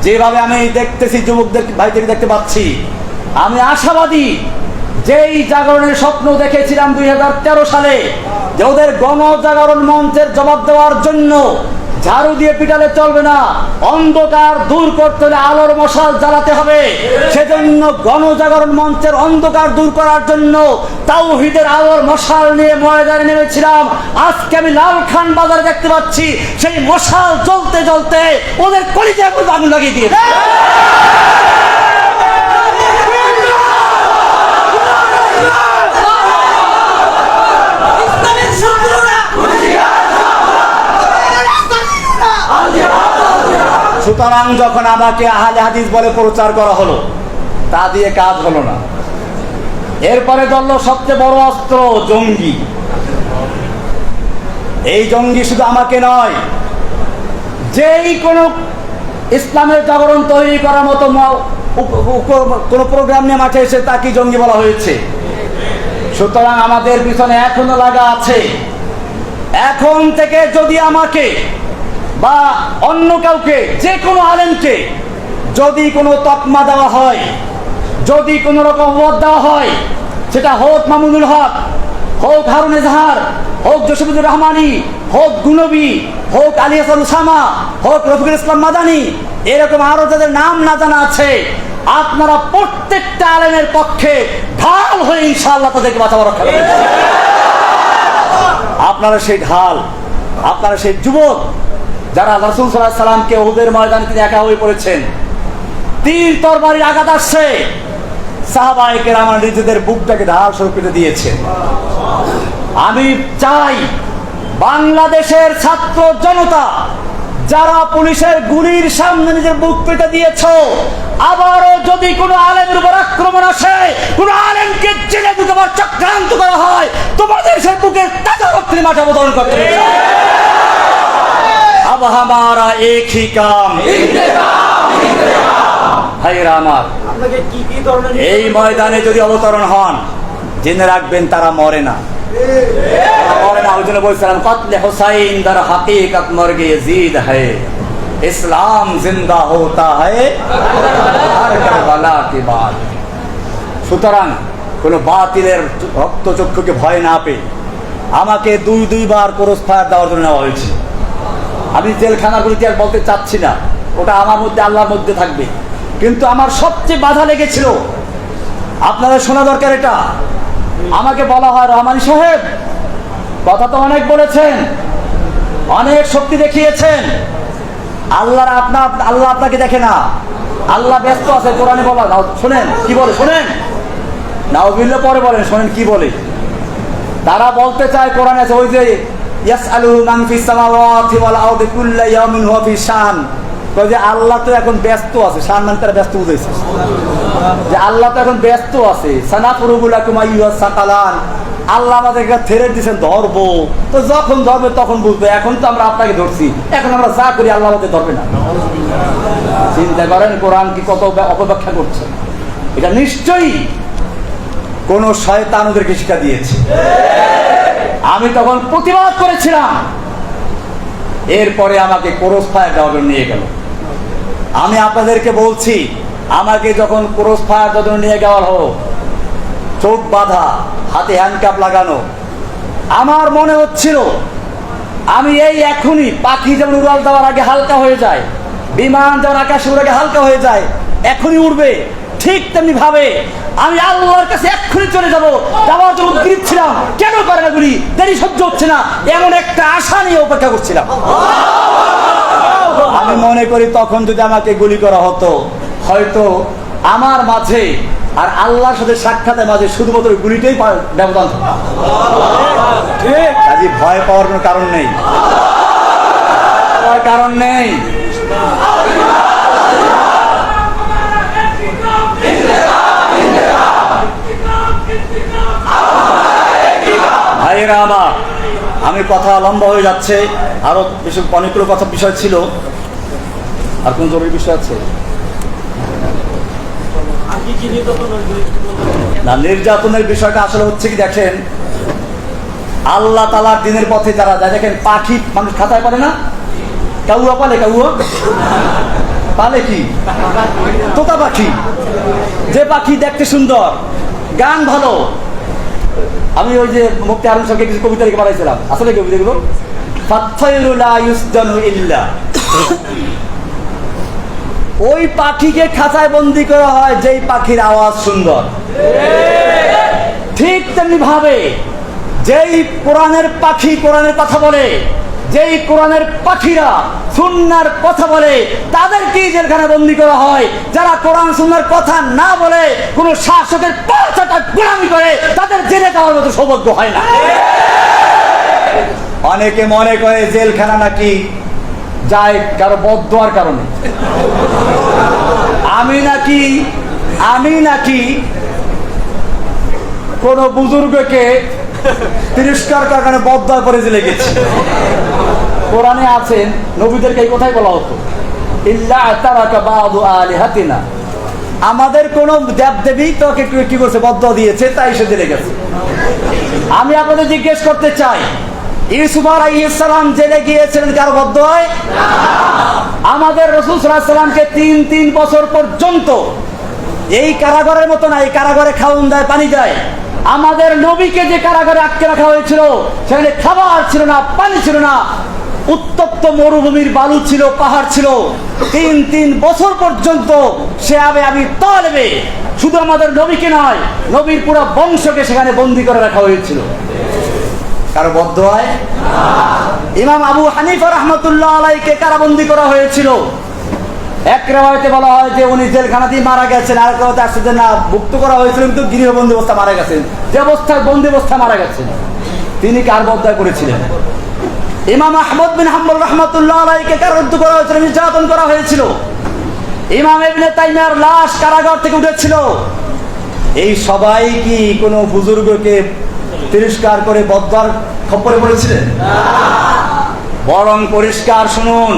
যেভাবে আমি দেখতেছি, যুবকদের ভাইদের দেখতে পাচ্ছি, আমি আশাবাদী যেই জাগরণের স্বপ্ন দেখেছিলাম 2013 সালে, যে ওদের গণজাগরণ মঞ্চের জবাব দেওয়ার জন্য ঝাড়ু দিয়ে পিটালে চলবে না, অন্ধকার দূর করতে হলে আলোর মশাল জ্বালাতে হবে। সেজন্য গণজাগরণ মঞ্চের অন্ধকার দূর করার জন্য তাওহীদের আলোর মশাল নিয়ে ময়দানে নেমেছিলাম। আজকে আমি লালখান বাজারে দেখতে পাচ্ছি সেই মশাল জ্বলতে জ্বলতে ওদের কলিজায় আগুন লাগিয়ে দিয়েছে। সুতরাং যখন আমাকে আহলে হাদিস বলে প্রচার করা হলো, তা দিয়ে কাজ হলো না। এরপরে ধরল সবচেয়ে বড় অস্ত্র, জঙ্গি। এই জঙ্গি শুধু আমাকে নয়, যেই কোনো ইসলামের জাগরণ তৈরি করার মতো কোন প্রোগ্রাম নিয়ে মাঠে এসে তাকে জঙ্গি বলা হয়েছে। সুতরাং আমাদের পিছনে এখনো লাগা আছে। এখন থেকে যদি আমাকে বা অন্য কাউকে, যে কোনো আলেমকে যদি কোনো তকমা দেওয়া হয়, যদি কোনো রকম ওয়াদ দেওয়া হয়, সেটা হোক মামুনুল হক, হোক হারুন ইজহার, হোক জসিমুদ্দিন রহমানি, হোক গুনবী, হোক আলী হাসান উসামা, হোক রফিকুল ইসলাম মাদানী, এরকম আরো যাদের নাম না জানা আছে, আপনারা প্রত্যেকটা আলেমের পক্ষে ঢাল হয়ে ইনশাআল্লাহ তাদেরকে বাঁচাবার রক্ষা করবেন। আপনারা সেই ঢাল, আপনারা সেই যুবক যারা রাসূল সাল্লাল্লাহু আলাইহি সাল্লামকে উহুদের ময়দানে তিনি একা হয়ে পড়েছেন, তীর তরবারির আঘাত আসছে, সাহাবায়ে কেরাম নিজেদের বুকটাকে ঢাল স্বরূপ পেতে দিয়েছেন। আমি চাই বাংলাদেশের ছাত্র জনতা যারা পুলিশের গুলির সামনে নিজের বুক পেতে দিয়েছ, আবারও যদি কোনো আলেমের উপর আক্রমণ আসে, কোনো আলেমকে জেলে ঢুকাবার চক্রান্ত করা হয়, তোমাদের সেই বুকের তাজা রক্তের মাথা বদল করতে হবে। अब हमारा एक ही काम, ভাইরা আমার, এই ময়দানে যদি অবতরণ হন, জেনে রাখবেন তারা মরে না। ওই জন্য বলছিলাম কতলে হুসাইন দার হাকিকত মর্গে ইয়াজিদ হ্যায়, ইসলাম জিন্দা হোতা হ্যায় হর কারবালা কে বাদ। সুতরাং কোন বাতিলের রক্তচক্ষুকে ভয় না পেয়ে আমাকে দুইবার ক্রস ফায়ার দেওয়ার জন্য নেওয়া হয়েছে। আমি জেলখানাগুলিতে আর বলতে চাচ্ছি না, ওটা আমার মধ্যে আল্লাহর মধ্যে থাকবে। কিন্তু আমার সবচেয়ে বাধা লেগেছিল, আপনাদের শোনা দরকার এটা। আমাকে বলা হয়, রহমানী সাহেব কথা তো অনেক বলেছেন, অনেক শক্তি দেখিয়েছেন, আল্লাহ আপনাকে দেখে না, আল্লাহ ব্যস্ত আছে। কোরআনে বলা, শোনেন কি বলে, শোনেন নাউযুবিল্লাহ, পরে বলেন, শোনেন কি বলে। তারা বলতে চায় কোরআনে আছে ওই যে ইয়াসআলুহু মান ফিস সামাওয়াতি ওয়াল আরদি কুল্লু ইয়াউমিন হুয়া ফি শান, যে আল্লাহ তো এখন ব্যস্ত আছে। শান মানে তারা ব্যস্ত বুঝাইছে, যে আল্লাহ তো এখন ব্যস্ত আছে। সানাফুরুগু লাকুম আইয়ুহাস সাকালান, আল্লাহ আমাদেরকে ছেড়ে দিয়েছেন ধরবো, তো যখন ধরবে তখন বুঝবে। এখন তো আমরা আপনাকে ধরছি, এখন আমরা যা করি আল্লাহ আমাদের ধরবে না। চিন্তা করেন কোরআন কি কত অপব্যাখ্যা করছে। এটা নিশ্চয়ই কোন শয়তান ওদেরকে শিক্ষা দিয়েছে। আমি তখন প্রতিবাদ করেছিলাম, এরপরে আমাকে ক্রস ফায়ার দেওয়ার জন্য নিয়ে গেল। আমি আপনাদেরকে বলছি, আমাকে যখন ক্রস ফায়ার দেওয়ার জন্য নিয়ে যাওয়া হলো, চোখ বাঁধা, হাতে হ্যান্ডকাপ লাগানো, আমার মনে হচ্ছিল আমি এই এখনই পাখি যেমন উড়াল দেওয়ার আগে হালকা হয়ে যায়, বিমান যেমন আকাশে উড়ে আগে হালকা হয়ে যায়, এখনই উড়বে, ঠিক তেমনি ভাবে আমি আল্লাহর কাছে এক্ষুনি চলে যাবো। যাওয়ার জন্য উদ্গ্রীব ছিলাম, কেন করে না গুলি, দেরি সহ্য হচ্ছে না, এমন একটা আশা নিয়ে অপেক্ষা করছিলাম। আমি মনে করি তখন যদি আমাকে গুলি করা হতো, হয়তো আমার মাঝে আর আল্লাহর সাথে সাক্ষাতের মাঝে শুধুমাত্র গুলিটাই ব্যবধান। কাজে ভয় পাওয়ার কোনো কারণ নেই, কারণ নেই। ভাইয়েরা আমার, আমি কথা লম্বা হয়ে যাচ্ছে, আরো বেশি অনেকগুলো কথা বিষয় ছিল। আর কোন জরুরি বিষয় আছে না? নির্যাতনের বিষয়টা আসলে হচ্ছে কি, দেখেন আল্লাহ তাআলার দিনের পথে যারা যায়, দেখেন পাখি মানুষ খাতায় পারে না, কাউয়া পালে, কাউয়া পালে কি তোতা পাখি, যে পাখি দেখতে সুন্দর, গান ভালো। আমি ওই যে মুফতি হারুন সাহেবকে কিছু কবিতা লিখে বানাইছিলাম, আসলে কবিতাগুলো ফাতহাইরু লা ইউসজানু ইল্লা, ওই পাখিকে খাঁচায় বন্দি করা হয় যেই পাখির আওয়াজ সুন্দর। ঠিক তেমনি ভাবে যেই কোরআনের পাখি কোরআনের কথা বলে, যেই কোরআনের পাখিরা সুন্নাহর কথা বলে, তাদেরকেই জেলখানে বন্দি করা হয়। যারা কোরআন সুন্নাহর কথা না বলে কোন শাসকের পাঁচটা গোলামি করে, তাদের জেলে যাওয়ার মতো সৌভাগ্য হয় না। অনেকে মনে করে জেলখানা নাকি যায় কারো বদদোয়ার কারণে। আমি নাকি কোন বুজুর্গকে তিরস্কার করার কারণে বদদোয়া করে জেলে গেছি। কোরআনে আছেন, নবীদেরকে এই কথাই বলা হতো, ইল্লা তারাকা বাদু আলিহাতিনা, আমাদের কোন দেবদেবী তোকে কি করছে, বদদোয়া দিয়েছে, তাই সে জেলে গেছে। আমি আপনাদের জিজ্ঞেস করতে চাই, ইউসুফ আলাইহিস সালাম জেলে গিয়েছিলেন কারো বদদোয়ায়? আমাদের রাসূল সাল্লাল্লাহু আলাইহি সাল্লামকে 3 বছর পর্যন্ত এই কারাগারের মতো না, এই কারাগারে খাওন দেয়, পানি দেয়। আমাদের নবীকে যে কারাগারে আটকে রাখা হয়েছিল, সেখানে খাবার ছিল না, পানি ছিল না, উত্তপ্ত মরুভূমির বালু ছিল, পাহাড় ছিল। 3 বছর পর্যন্ত সে আবি তালেবে, শুধু আমাদের নবীকে নয়, নবীর পুরো বংশকে সেখানে বন্দী করে রাখা হয়েছিল। কারো বদদোয়ায়? ইমাম আবু হানিফা রাহমাতুল্লাহ আলাইহিকে কারাবন্দী করা হয়েছিল। এক রিওয়ায়াতে বলা হয় যে উনি জেলখানাতেই মারা গেছেন, আর এক রিওয়ায়াতে আসছে যে না, মুক্ত করা হয়েছিল কিন্তু গৃহবন্দী অবস্থা মারা গেছেন। যে অবস্থায় বন্দী অবস্থায় মারা গেছেন, তিনি কার বদদোয়া করেছিলেন? ইমাম আহমদ বিন হাম্বল রাহমাতুল্লাহ আলাইহিকে কারারুদ্ধ করা হয়েছিল, নির্যাতন করা হয়েছিল। ইমাম ইবনে তাইমিয়ার লাশ কারাগার থেকে উঠেছিল। এই সবাই কি কোনো বুজুর্গকে তিরস্কার করে বদদোয়ার খপ্পরে পড়েছিলেন? বরং পরিষ্কার শুনুন,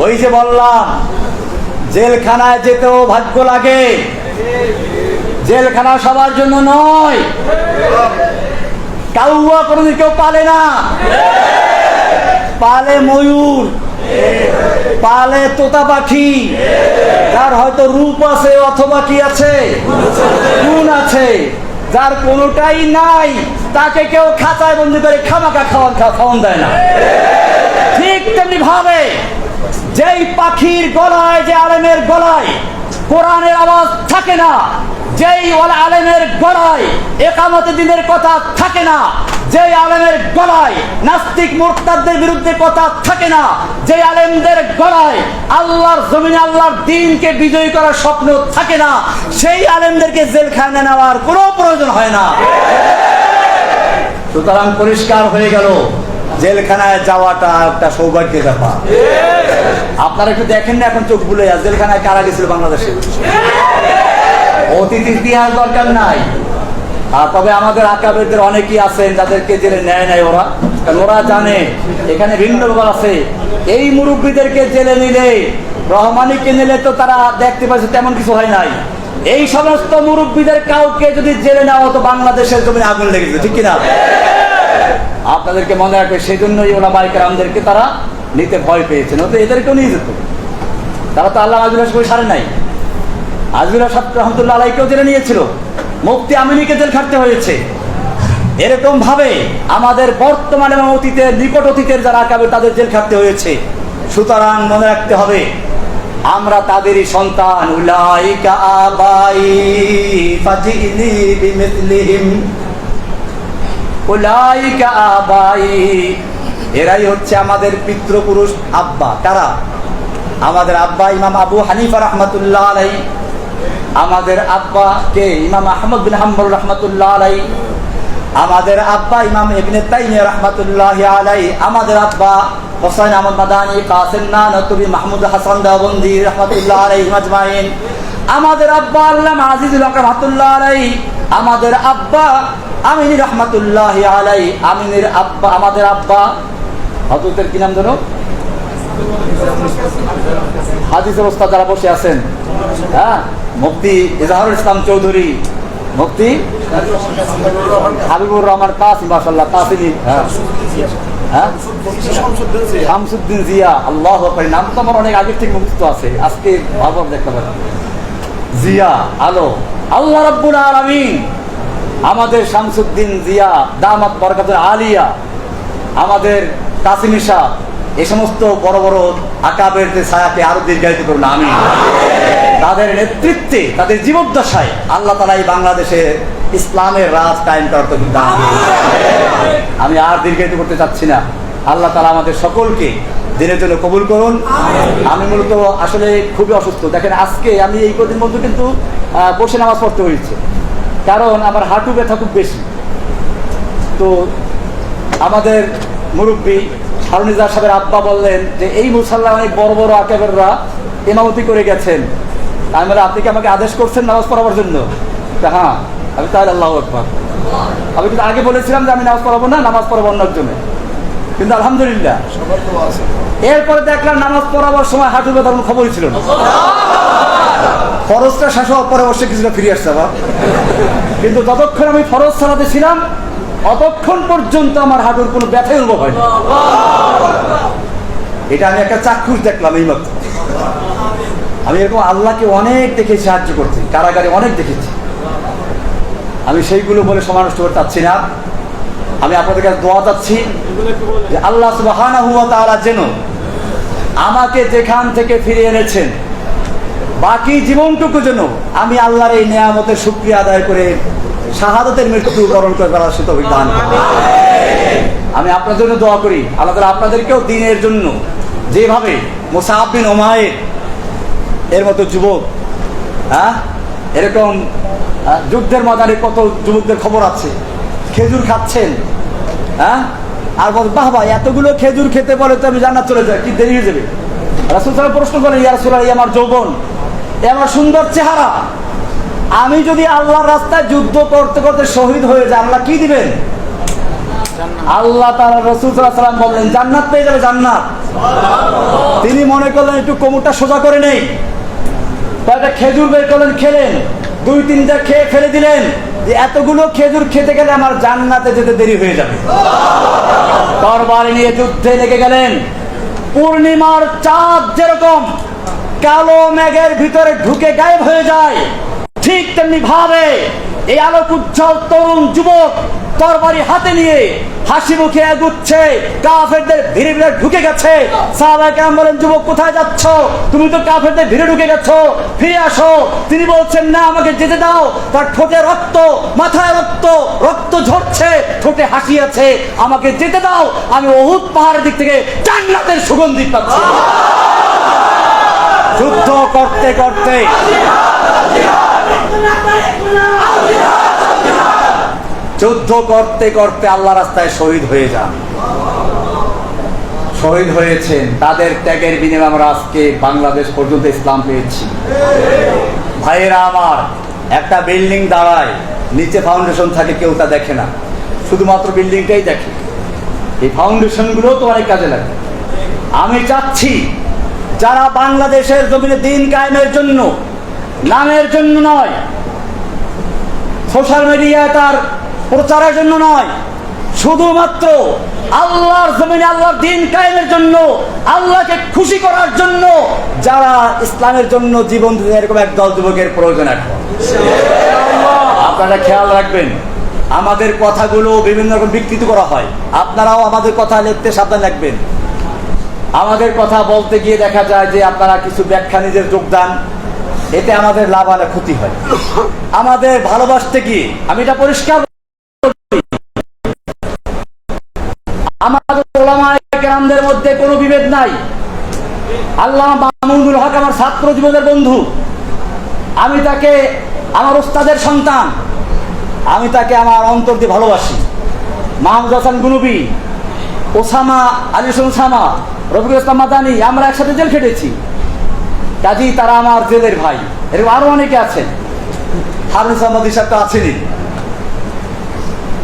ওই যে বললাম জেলখানায় যেতেও ভাগ্য লাগে, জেলখানা সবার জন্য নয়। কাউয়া কোনোদিন কেউ পালে না, পালে ময়ূর, পালে তোতা পাখি, যার হয়তো রূপ আছে অথবা কি আছে, গুণ আছে। যার কোনোটাই নাই তাকে কেউ খাঁচায় বন্দি করে খামাকা খাওয়ান দেয় না। ঠিক তেমনি ভাবে যেই পাখির গলায়, যে আলেমের গলায় কোরআনের আওয়াজ থাকে না, যেই আলেমের গলায় একামতে দ্বীনের কথা থাকে না, যেই আলেমের গলায় নাস্তিক মুরতাদদের বিরুদ্ধে কথা থাকে না, যেই আলেমদের গলায় আল্লাহর জমিনে আল্লাহর দ্বীনকে বিজয়ী করার স্বপ্ন থাকে না, সেই আলেমদেরকে জেলখানায় নেওয়ার কোনো প্রয়োজন হয় না। সুতরাং পরিষ্কার হয়ে গেল, জেলখানায় যাওয়াটা একটা সৌভাগ্যের ব্যাপার। আপনারা একটু দেখেন না এখন চোখ বুলে, জেলখানায় কারা গেছিল বাংলাদেশে? অতীত ইতিহাস দরকার নাই। তবে আমাদের আকাবেরদের অনেকেই আছেন যাদেরকে জেলে নেয় নাই ওরা, কারণ ওরা জানে এখানে ভিন্ন ব্যাপার আছে। এই মুরব্বীদেরকে জেলে নিলে, রহমানিকে নিলে তো তারা দেখতে পাচ্ছে তেমন কিছু হয় নাই। এই সমস্ত মুরব্বীদের কাউকে যদি জেলে নেওয়া হতো বাংলাদেশের জমিনে আগুন লেগে যেত, ঠিক কিনা? আপনাদেরকে মনে রাখবে, সেই জন্যই ওলামায়ে কেরামদেরকে তারা নিতে ভয় পেয়েছেন, তো এদেরকেও নিয়ে যেত। তারা তো আল্লাহ আজুল হাসান সারে নাই। আজুল হাসান রহমতুল্লাহ আলাইকেও জেলে নিয়েছিল, মুফতি আমিনীকে জেল খাটতে হয়েছে। এরকম ভাবে আমাদের বর্তমানে এবং অতীতের, নিকট অতীতের যারা আকাবের তাদের জেল খাটতে হয়েছে। সুতরাং মনে রাখতে হবে আমরা তাদেরই সন্তান। উলাইকা আবাই ফাজিনি বিমিসলিহিম, উলাইকা আবাই, এরাই হচ্ছে আমাদের পিতৃপুরুষ আব্বা। কারা? আমাদের আব্বা ইমাম আবু হানিফা রাহমাতুল্লাহ আলাইহি, আমাদের আব্বা কে? ইমাম আহমদ বিন হাম্বল রাহমাতুল্লাহ আলাইহি, আমাদের আব্বা ইমাম ইবনে তাইমিয়া রাহমাতুল্লাহি আলাইহি, আমাদের আব্বা হোসেন আহমদ মাদানী, কাসিম নানতুবি, মাহমুদ হাসান দাবন্দি রাহমাতুল্লাহ আলাইহি আজমাইন, আমাদের আব্বা আল্লামা আজিজুল হক রাহমাতুল্লাহ আলাইহি, আমাদের আব্বা আমিনী রাহমাতুল্লাহি আলাইহি, আমিনীর আব্বা, আমাদের আব্বা হযরতের কি নাম ধরো, হাদিসের ওস্তাদ যারা বসে আছেন, হ্যাঁ, মুফতি ইজহারুল ইসলাম চৌধুরী, মুফতি হাবিবুর রহমান কাসিম, মাশাআল্লাহ কাসিমি, হ্যাঁ, শামসুদ্দিন জিয়া, আল্লাহু আকবার, নাম তো আমার অনেক আগে থেকে মুখস্থ আছে, আজকে ভাবব দেখতে পারি। জিয়া আলো, আল্লাহ রাব্বুল আলামিন আমাদের শামসুদ্দিন জিয়া দামাত বরকাতুল আলিয়া, আমাদের কাসিমি শাহ, এই সমস্ত বড় বড় আকাবেরদের ছায়াকে আরো দীর্ঘায়িত করুন, আমিন। তাদের নেতৃত্বে, তাদের জীবদ্দশায় আল্লাহ তাআলা এই বাংলাদেশে ইসলামের রাজ কায়েম করতে দান। আমি আর দীর্ঘায়িত করতে চাচ্ছি না। আল্লাহ তাআলা আমাদের সকলকে দিনের জন্য কবুল করুন। আমি মূলত আসলে খুবই অসুস্থ। দেখেন আজকে আমি এই কদিন মধ্যে কিন্তু বসে নামাজ পড়তে হয়েছে, কারণ আমার হাঁটু ব্যথা খুব বেশি। তো আমাদের মুরব্বী হারুনিজার সাহেবের আব্বা বললেন যে এই মুসাল্লাহ অনেক বড় বড় আকাবেররা ইমামতি করে গেছেন, আমি বলে আপনি কি আমাকে আদেশ করছেন নামাজ পড়াবার জন্য? হ্যাঁ। আমি তাহলে আল্লাহু আকবার। আমি কিন্তু আগে বলেছিলাম যে আমি নামাজ পড়াবো না, নামাজ পড়াবো অন্যের জন্য, কিন্তু আলহামদুলিল্লাহ এরপরে দেখলাম নামাজ পড়াবার সময় হাঁটু ব্যথার কোনো খবরই ছিল না। ফরজটা শেষ হওয়ার পরে অবশ্যই কিছুটা ফিরে আসছে আবার, কিন্তু যতক্ষণ আমি ফরজ সালাতে ছিলাম অতক্ষণ পর্যন্ত আমার হাঁটুর কোনো ব্যথাই অনুভব হয়নি। এটা আমি একটা চাক্ষুষ দেখলাম এই মাত্র। আমি এরকম আল্লাহকে অনেক দেখেছি সাহায্য করতে, কারাগারে অনেক দেখেছি। আমি সেইগুলো বলে সময় নষ্ট করতে চাচ্ছি না। আমি আপনাদের কাছে দোয়া চাচ্ছি যে আল্লাহ সুবহানাহু ওয়া তাআলা যেন আমাকে যেখান থেকে ফিরিয়ে এনেছেন বাকি জীবনটুকু যেন আমি আল্লাহর এই নেয়ামতের শুকরিয়া আদায় করে শাহাদাতের মৃত্যু বরণ করে ফেলার সে তৌফিক দান করুন। আমি আপনাদের জন্য দোয়া করি, আল্লাহ তাআলা আপনাদেরকেও দ্বীনের জন্য যেভাবে মুসআব বিন উমাইর এর মতো যুবক, হ্যাঁ, এরকম যুদ্ধের ময়দানে কত যুবকদের খবর আছে খেজুর খাচ্ছেন, হ্যাঁ, আর বল বাহ ভাই এতগুলো খেজুর খেতে বলে তো আমি জান্নাত চলে যাই, কি দেরি হয়ে যাবে? রাসূল সাল্লাল্লাহু আলাইহি ওয়াসাল্লাম প্রশ্ন করেন, ইয়া রাসূলুল্লাহ, আমার যৌবন, আমার সুন্দর চেহারা, আমি যদি আল্লাহর রাস্তায় যুদ্ধ করতে করতে শহীদ হয়ে যাই আল্লাহ কি দিবেন? আল্লাহ তাআলা রাসূল সাল্লাল্লাহু আলাইহি ওয়াসাল্লাম বললেন জান্নাত পেয়ে যাবে, জান্নাত। তিনি মনে করলেন একটু কোমরটা সোজা করে নেই, কয়েকটা খেজুর বের করলেন, খেলেন, 2-3টা খেয়ে ফেলে দিলেন যে এতগুলো খেজুর খেতে গেলে আমার জান্নাতে যেতে দেরি হয়ে যাবে। তরবারি নিয়ে যুদ্ধে লেগে গেলেন। পূর্ণিমার চাঁদ যেরকম কালো মেঘের ভিতরে ঢুকে গায়েব হয়ে যায়, ঠিক তেমনি ভাবে এই আলোক উজ্জ্বল তরুণ যুবক তরবারি হাতে নিয়ে হাসি মুখে এগুচ্ছে, কাফেরদের ভিড়ে ভিড়ে ঢুকে গেছে। সাহাবায়ে কেরাম বলেন, যুবক কোথায় যাচ্ছ? তুমি তো কাফেরদের ভিড়ে ঢুকে গেছো, ফিরে আসো। তিনি বলছেন, না, আমাকে যেতে দাও। তার ঠোঁটে রক্ত, মাথায় রক্ত, রক্ত ঝরছে, ঠোঁটে হাসি আছে, আমাকে যেতে দাও। আমি উহুদ পাহাড়ের দিক থেকে জান্নাতের সুগন্ধি পাচ্ছি। যুদ্ধ করতে করতে আল্লাহ রাস্তায় শহীদ হয়ে যান। শহীদ হয়েছেন, তাদের ত্যাগের বিনিময়ে আমরা আজকে বাংলাদেশ পর্যন্ত ইসলাম পেয়েছি। ভাইয়েরা আমার, একটা বিল্ডিং দাঁড়ায়, নিচে ফাউন্ডেশন থাকে, কেউ তা দেখে না, শুধুমাত্র বিল্ডিংটাই দেখে। এই ফাউন্ডেশন গুলো তো অনেক কাজে লাগে। আমি চাচ্ছি যারা বাংলাদেশের জমিনে দ্বীন কায়েমের জন্য, নামের জন্য নয়, সোশ্যাল মিডিয়ায় তার প্রচারের জন্য নয়, শুধুমাত্র আল্লাহর জমিনে আল্লাহর দ্বীন কায়েমের জন্য, আল্লাহকে খুশি করার জন্য যারা ইসলামের জন্য জীবন দিতে, এরকম একদল যুবকের প্রয়োজন এখন। আপনারা খেয়াল রাখবেন, আমাদের কথাগুলো বিভিন্ন রকম বিকৃত করা হয়। আপনারাও আমাদের কথা লিখতে সাবধান রাখবেন। আমাদের কথা বলতে গিয়ে দেখা যায় যে আপনারা কিছু ব্যাখ্যা নিজের যোগদান, এতে আমাদের লাভ আর ক্ষতি হয়। আমাদের ভালোবাসতে গিয়ে আমি এটা পরিষ্কার, আমাদের উলামায়ে কেরামদের মধ্যে কোনো বিভেদ নাই। আল্লামা মামুনুল হক আমার ছাত্র জীবনের বন্ধু, আমি তাকে আমার ওস্তাদের সন্তান, আমি তাকে আমার অন্তর দিয়ে ভালোবাসি। মাহমুদ হাসান গুনবি, ওসামা আলী ওসামা, রফিকুল ইসলাম মাদানী, আমরা একসাথে জেল খেটেছি, কাজী তারা আমার জেলের ভাই। এরকম আরো অনেকে আছেন, হারুন সামাদি সাহেব তো আছেনই।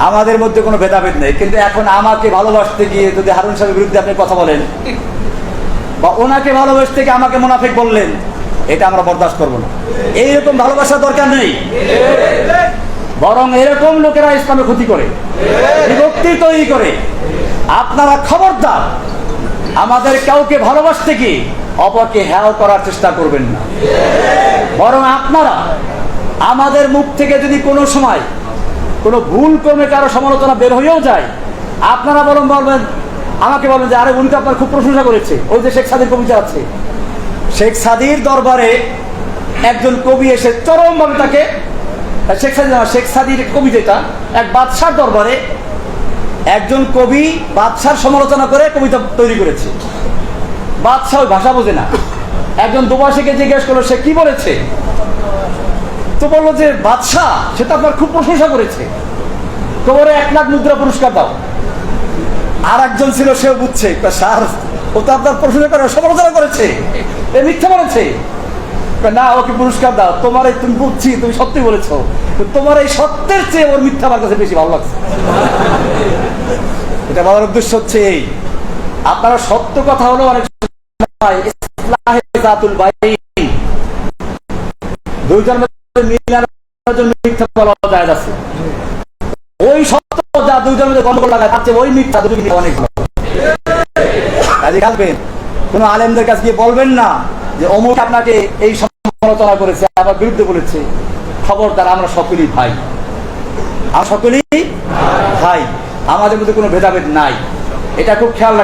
আমাদের মধ্যে কোনো ভেদাভেদ নেই। কিন্তু এখন আমাকে ভালোবাসতে গিয়ে যদি হারুন সাহেবের বিরুদ্ধে আপনি কথা বলেন, বা ওনাকে ভালোবাসতে গিয়ে আমাকে মুনাফিক বললেন, এটা আমরা বরদাস্ত করবো না। এইরকম ভালোবাসার দরকার নেই, বরং এরকম লোকেরা ইসলামে ক্ষতি করে, বিভক্তি তৈরি করে। আপনারা খবরদার আমাদের কাউকে ভালোবাসতে গিয়ে অপরকে হেয় করার চেষ্টা করবেন না। বরং আপনারা আমাদের মুখ থেকে যদি কোনো সময় কোনো ভুল ক্রমে কারো সমালোচনা বের হয়েও যায়, আপনারা বরং বলবেন, আমাকে বলবেন যে আরে উনি তো আপনার খুব প্রশংসা করেছে। ওই যে শেখ সাদির কবিতা আছে, শেখ সাদির দরবারে একজন কবি এসে চরমভাবে তাকে, শেখ সাদির কবিতা, এক বাদশার দরবারে একজন কবি বাদশার সমালোচনা করে কবিতা তৈরি করেছে। বাদশাহ ওই ভাষা বোঝে না, একজন দুবাসীকে জিজ্ঞেস করলো সে কি বলেছে, তো বললো যে বাদশাহ সে তো আপনার খুব প্রশংসা করেছে, তোমার 1 লাখ মুদ্রা পুরস্কার দাও। আর একজন ছিল, সেও বুঝছে, স্যার ও তো আপনার প্রশংসা করে সমালোচনা করেছে, এ মিথ্যা বলেছে। না, ওকে পুরস্কার দাও, তোমার এই, তুমি বুঝছি তুমি সত্যি বলেছো, তোমার এই সত্যের চেয়ে ওর মিথ্যা আমার কাছে বেশি ভালো লাগছে। এটা বলার উদ্দেশ্য হচ্ছে এই, আপনারা সত্য কথা হলো অনেক দুইজন মিথ্যা বলা যায় আছে, ওই সত্য যা দুইজনের মধ্যে গন্ডগোল লাগায় তার চেয়ে ওই মিথ্যা দুটো অনেক ভালো। কাজে খেলবেন, কোন আলেমদের কাছে গিয়ে বলবেন না যে অমুক আপনাকে এই সমালোচনা করেছে, আবার বিরুদ্ধে বলেছে। খবরদার, আমরা সকলেই ভাই, আমরা সকলেই ভাই, আমাদের মধ্যে কোনো ভেদাভেদ নাই। এটা খুব খেয়াল